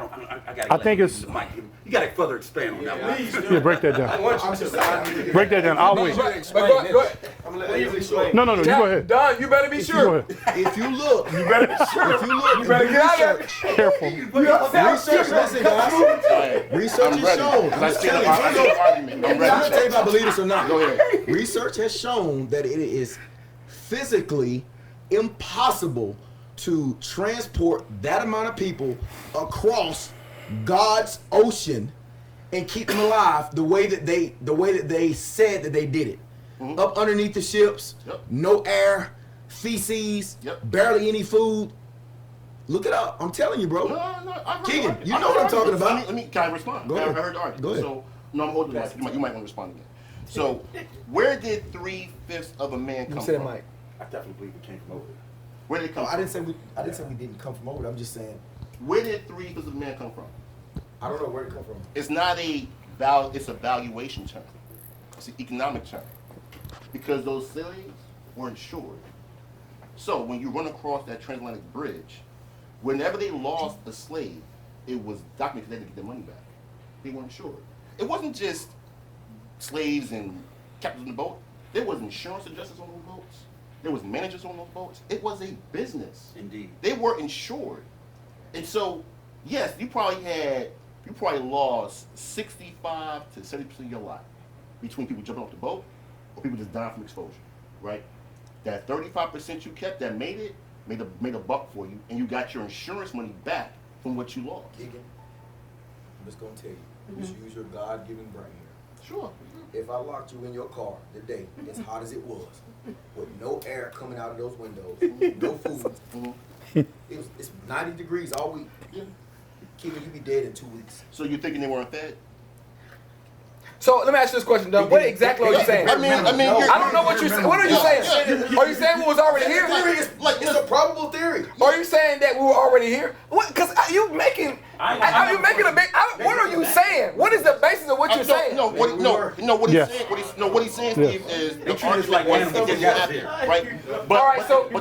Speaker 1: gotta.
Speaker 4: I think it's-
Speaker 1: You gotta further expand on that one.
Speaker 5: Please do.
Speaker 4: Yeah, break that down. Break that down. I'll wait.
Speaker 2: Go ahead.
Speaker 5: I'm gonna let you explain.
Speaker 4: No, you go ahead.
Speaker 2: Don, you better be
Speaker 4: You
Speaker 2: sure.
Speaker 4: go ahead.
Speaker 6: If you look, you better
Speaker 2: Get out of there.
Speaker 4: Careful.
Speaker 6: research. Listen, guys. Research
Speaker 3: I'm
Speaker 6: has
Speaker 3: ready.
Speaker 6: shown.
Speaker 3: 'Cause I see the argument. I'm
Speaker 6: I'm gonna tell you
Speaker 3: ready.
Speaker 6: if I believe this or not.
Speaker 3: Go ahead.
Speaker 6: Research has shown that it is physically impossible to transport that amount of people across God's ocean and keep them alive the way that they said that they did it. Up underneath the ships,
Speaker 3: Yep.
Speaker 6: no air, feces,
Speaker 3: Yep.
Speaker 6: barely any food. Look it up. I'm telling you, bro.
Speaker 3: No, I heard
Speaker 6: Keegan,
Speaker 3: the
Speaker 6: you
Speaker 3: argument.
Speaker 6: know what I'm talking about.
Speaker 3: Let me, can I respond?
Speaker 6: Go ahead.
Speaker 3: I heard the argument.
Speaker 6: Go ahead.
Speaker 3: So, no, I'm holding the mic. You might want to respond again. So, where did 3/5 of a man come from?
Speaker 5: Mike.
Speaker 1: I definitely believe it came from over there.
Speaker 3: Where did it come
Speaker 6: No,
Speaker 3: from?
Speaker 6: I didn't say we didn't come from over there. I'm just saying
Speaker 3: Where did 3/5 of a man come from?
Speaker 5: I don't know where it come from.
Speaker 3: It's not it's a valuation term. It's an economic term. Because those slaves were insured. So when you run across that transatlantic bridge, whenever they lost a slave, it was documented they had to get their money back. They were insured. It wasn't just slaves and captains on the boat. There was insurance adjusters on those boats. There was managers on those boats. It was a business.
Speaker 1: Indeed.
Speaker 3: They were insured. And so, yes, you probably lost 65 to 70% of your life between people jumping off the boat or people just dying from exposure, right? That 35% you kept that made a buck for you, and you got your insurance money back from what you lost.
Speaker 6: I'm just gonna tell you, just use your God-given brain here.
Speaker 3: Sure.
Speaker 6: If I locked you in your car today, as hot as it was, with no air coming out of those windows, no food, it's 90 degrees all week. Keeping you be dead in 2 weeks.
Speaker 3: So you're thinking they weren't fed?
Speaker 2: So let me ask you this question, Doug. What exactly are you saying?
Speaker 3: I mean,
Speaker 2: I don't know what you're saying. What are you saying? Are you saying we was already here?
Speaker 6: It's a probable theory.
Speaker 2: Are you saying that we were already here? What? Because you making. Are you making a big? What are you saying? What is the basis of what you're saying?
Speaker 3: What he's saying, Steve, is the argument like right?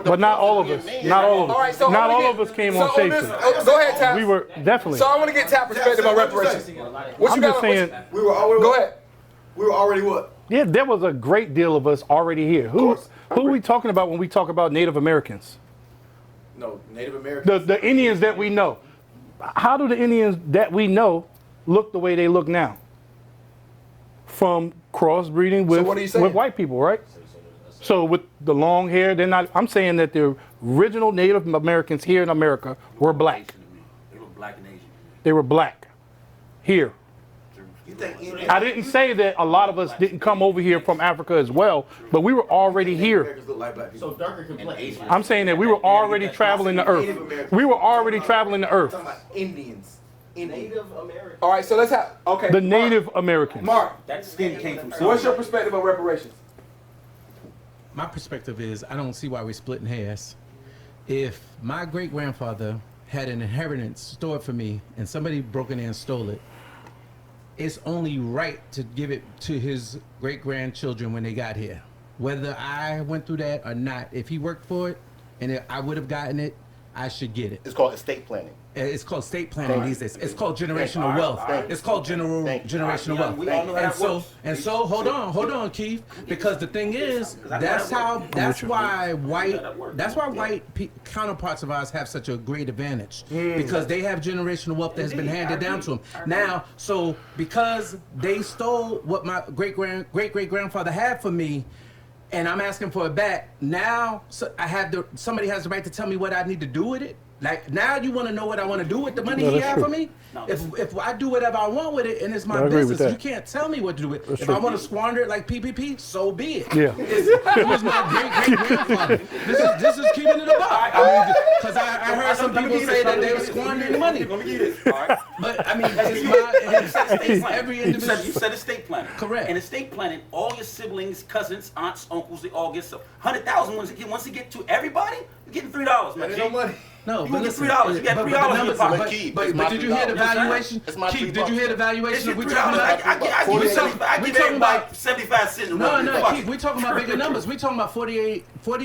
Speaker 4: But not all of us. Not all of us.
Speaker 2: All right, so
Speaker 4: not all of us came on stage.
Speaker 2: Go ahead, Tap.
Speaker 4: We were definitely.
Speaker 2: So I want to get Tap's perspective on reparations. What you got?
Speaker 4: Saying,
Speaker 6: we were already.
Speaker 2: Go ahead.
Speaker 6: We were already what?
Speaker 4: Yeah, there was a great deal of us already here. Who are we talking about when we talk about Native Americans?
Speaker 6: No, Native Americans.
Speaker 4: The Indians that we know. How do the Indians that we know look the way they look now? From crossbreeding with white people, right? So with the long hair, they're not. I'm saying that the original Native Americans here in America were black.
Speaker 1: They were black and Asian.
Speaker 4: They were black here.
Speaker 6: You think
Speaker 4: I didn't say that a lot of us didn't come over here from Africa as well, but we were already here.
Speaker 9: So darker complexion.
Speaker 4: I'm saying that we were already traveling the earth. We were already traveling the earth.
Speaker 6: talking about Indians.
Speaker 10: Native American.
Speaker 2: All right, so let's have. Okay.
Speaker 4: The Native Americans.
Speaker 2: Mark,
Speaker 1: That skin came from
Speaker 2: what's your perspective on reparations?
Speaker 8: My perspective is I don't see why we're splitting hairs. If my great-grandfather had an inheritance stored for me and somebody broke in there and stole it, it's only right to give it to his great-grandchildren when they got here. Whether I went through that or not, if he worked for it and I would have gotten it, I should get it.
Speaker 3: It's called estate planning.
Speaker 8: It's called estate planning these days. It's called generational wealth. It's called generational wealth.
Speaker 1: We all know how that works.
Speaker 8: And so hold on, Keith, because the thing is, that's why white counterparts of ours have such a great advantage, because they have generational wealth that has been handed down to them. Now, so because they stole what my great great grandfather had for me, and I'm asking for it back, now somebody has the right to tell me what I need to do with it. Like, now you want to know what I want to do with the money he had for me? If I do whatever I want with it and it's my business, you can't tell me what to do with it. If I want to squander it like PPP, so be it.
Speaker 4: Yeah.
Speaker 8: It was my great-great-grandfather. This is keeping it above. I mean, because I heard some people say that they were squandering money. But, I mean, it's every individual.
Speaker 1: You said estate planning.
Speaker 8: Correct.
Speaker 1: And estate planning, all your siblings, cousins, aunts, uncles, they all get so 100,000 once you get to everybody, you're getting $3, man.
Speaker 6: No money.
Speaker 8: No,
Speaker 1: You
Speaker 8: but
Speaker 1: get
Speaker 8: listen,
Speaker 1: $3. You got $3 in your pocket.
Speaker 8: But did you hear the valuation? Keith, did you hear the valuation?
Speaker 1: We talking about. I give everybody 75 cents.
Speaker 8: No, Keith, we talking about bigger numbers. We talking about 40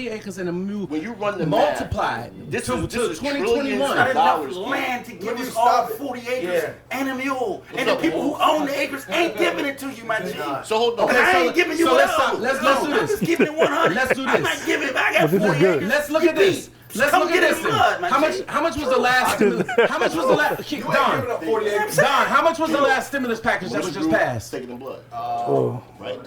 Speaker 8: acres and a mule.
Speaker 3: When you run the
Speaker 8: multiplied
Speaker 3: this
Speaker 8: to
Speaker 3: is
Speaker 8: 2021.
Speaker 1: Not enough land to give us all 40 acres and a mule. And the people who own the acres ain't giving it to you, my G.
Speaker 3: So hold on.
Speaker 1: I ain't giving you
Speaker 8: so
Speaker 1: what
Speaker 8: let's do this.
Speaker 1: I'm just giving it 100.
Speaker 8: Let's do
Speaker 1: I'm
Speaker 8: this.
Speaker 1: not giving it. I got 40 acres.
Speaker 8: Let's look at this. Let's look at this. How much was the last stimulus? How much was the last? Don, how much was the last stimulus package that was just passed?
Speaker 3: Taking in blood. Right.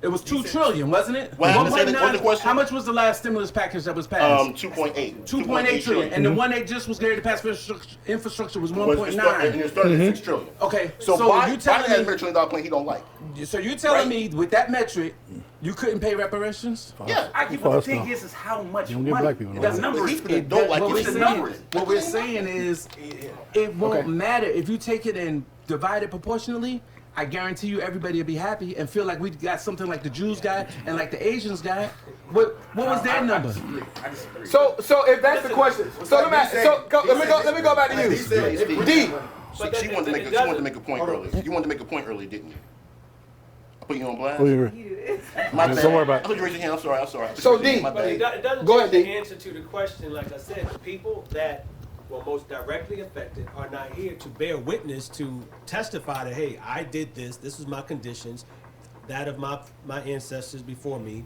Speaker 8: It was $2 trillion, wasn't it?
Speaker 3: What's the question?
Speaker 8: How much was the last stimulus package that was passed?
Speaker 3: 2.8.
Speaker 8: 2.8 trillion. And the one they just was ready to pass for infrastructure was 1.9.
Speaker 3: And it started at 6 trillion.
Speaker 8: Okay.
Speaker 3: So
Speaker 8: you
Speaker 3: Biden
Speaker 8: telling
Speaker 3: has
Speaker 8: me?
Speaker 3: a $1 trillion plan he don't like.
Speaker 8: So you telling me with that metric, you couldn't pay reparations?
Speaker 3: Yeah.
Speaker 1: I give what the thing is how much
Speaker 4: You don't give
Speaker 1: money.
Speaker 4: black people no
Speaker 1: That's
Speaker 4: money.
Speaker 1: numbers.
Speaker 8: What we're saying is, it won't matter if you take it and divide it proportionally. I guarantee you, everybody will be happy and feel like we got something like the Jews got and like the Asians got. What was their number?
Speaker 2: So if that's the question, let me go back to you. D.
Speaker 3: She wanted to make a point earlier. You wanted to make a point earlier, didn't you? I put you on blast. My bad.
Speaker 4: Don't worry about it.
Speaker 3: I thought you raised your hand. I'm sorry.
Speaker 2: So D.
Speaker 10: But it doesn't
Speaker 2: Go
Speaker 10: change
Speaker 2: ahead,
Speaker 10: the
Speaker 2: D.
Speaker 10: answer to the question. Like I said, the people that were most directly affected are not here to
Speaker 11: Bear witness to testify that, hey, I did this. This was my conditions, that of my ancestors before me,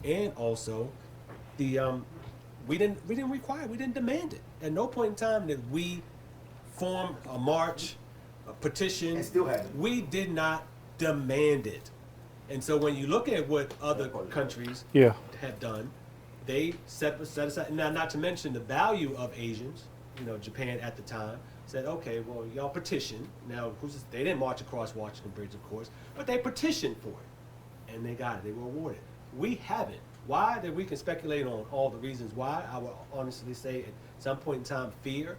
Speaker 11: and also we didn't require it. We didn't demand it. At no point in time did we form a march, a petition.
Speaker 7: And still haven't.
Speaker 11: We did not demand it. And so when you look at what other countries have done, they set aside, now not to mention the value of Asians, Japan at the time said, okay, well, y'all petition. Now, they didn't march across Washington Bridge, of course, but they petitioned for it. And they got it, they were awarded. We haven't. Why? That we can speculate on all the reasons why. I will honestly say at some point in time, fear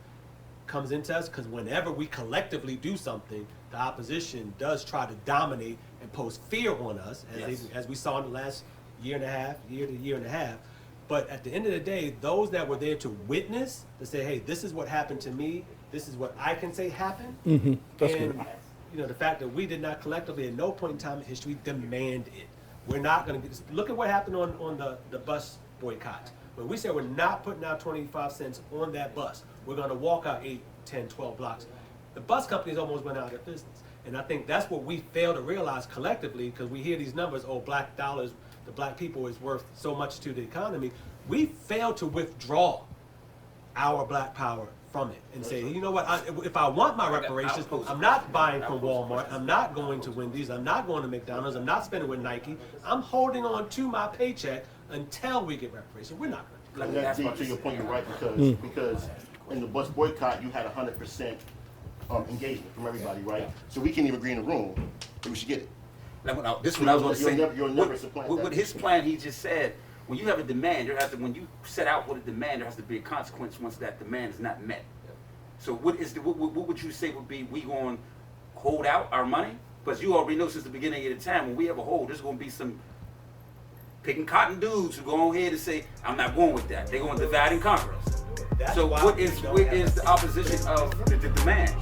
Speaker 11: comes into us, because whenever we collectively do something, the opposition does try to dominate and pose fear on us, as we saw in the last year to year and a half. But at the end of the day, those that were there to witness, to say, hey, this is what happened to me, this is what I can say happened.
Speaker 4: That's
Speaker 11: and
Speaker 4: good.
Speaker 11: the fact that we did not collectively at no point in time in history demand it. We're not going to look at what happened on the bus boycott. When we said we're not putting out 25 cents on that bus, we're going to walk out 8, 10, 12 blocks. The bus companies almost went out of business. And I think that's what we fail to realize collectively, because we hear these numbers, black dollars, the black people is worth so much to the economy. We fail to withdraw our black power from it and say, you know what, if I want my reparations, I'm not buying from Walmart, I'm not going to Wendy's, I'm not going to McDonald's, I'm not spending with Nike, I'm holding on to my paycheck until we get reparations. We're not going
Speaker 3: And that's to your point, you're right, because in the bus boycott, you had 100% engagement from everybody, right? So we can't even agree in the room that we should get it.
Speaker 1: This is what I was going to say.
Speaker 3: You'll never supplant that.
Speaker 1: With his plan, he just said, when you have a demand, when you set out with a demand, there has to be a consequence once that demand is not met. So what would you say would be, we going to hold out our money? Because you already know since the beginning of the time, when we have a hold, there's going to be some picking cotton dudes who go on here to say, I'm not going with that. They're going to divide and conquer us. So what is the opposition of the demand?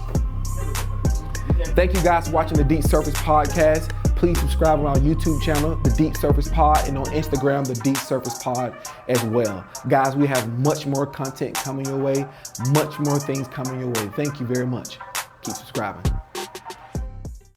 Speaker 2: Thank you guys for watching the Deep Surface Podcast. Please subscribe on our YouTube channel, The Deep Surface Pod, and on Instagram, The Deep Surface Pod as well. Guys, we have much more content coming your way, much more things coming your way. Thank you very much. Keep subscribing.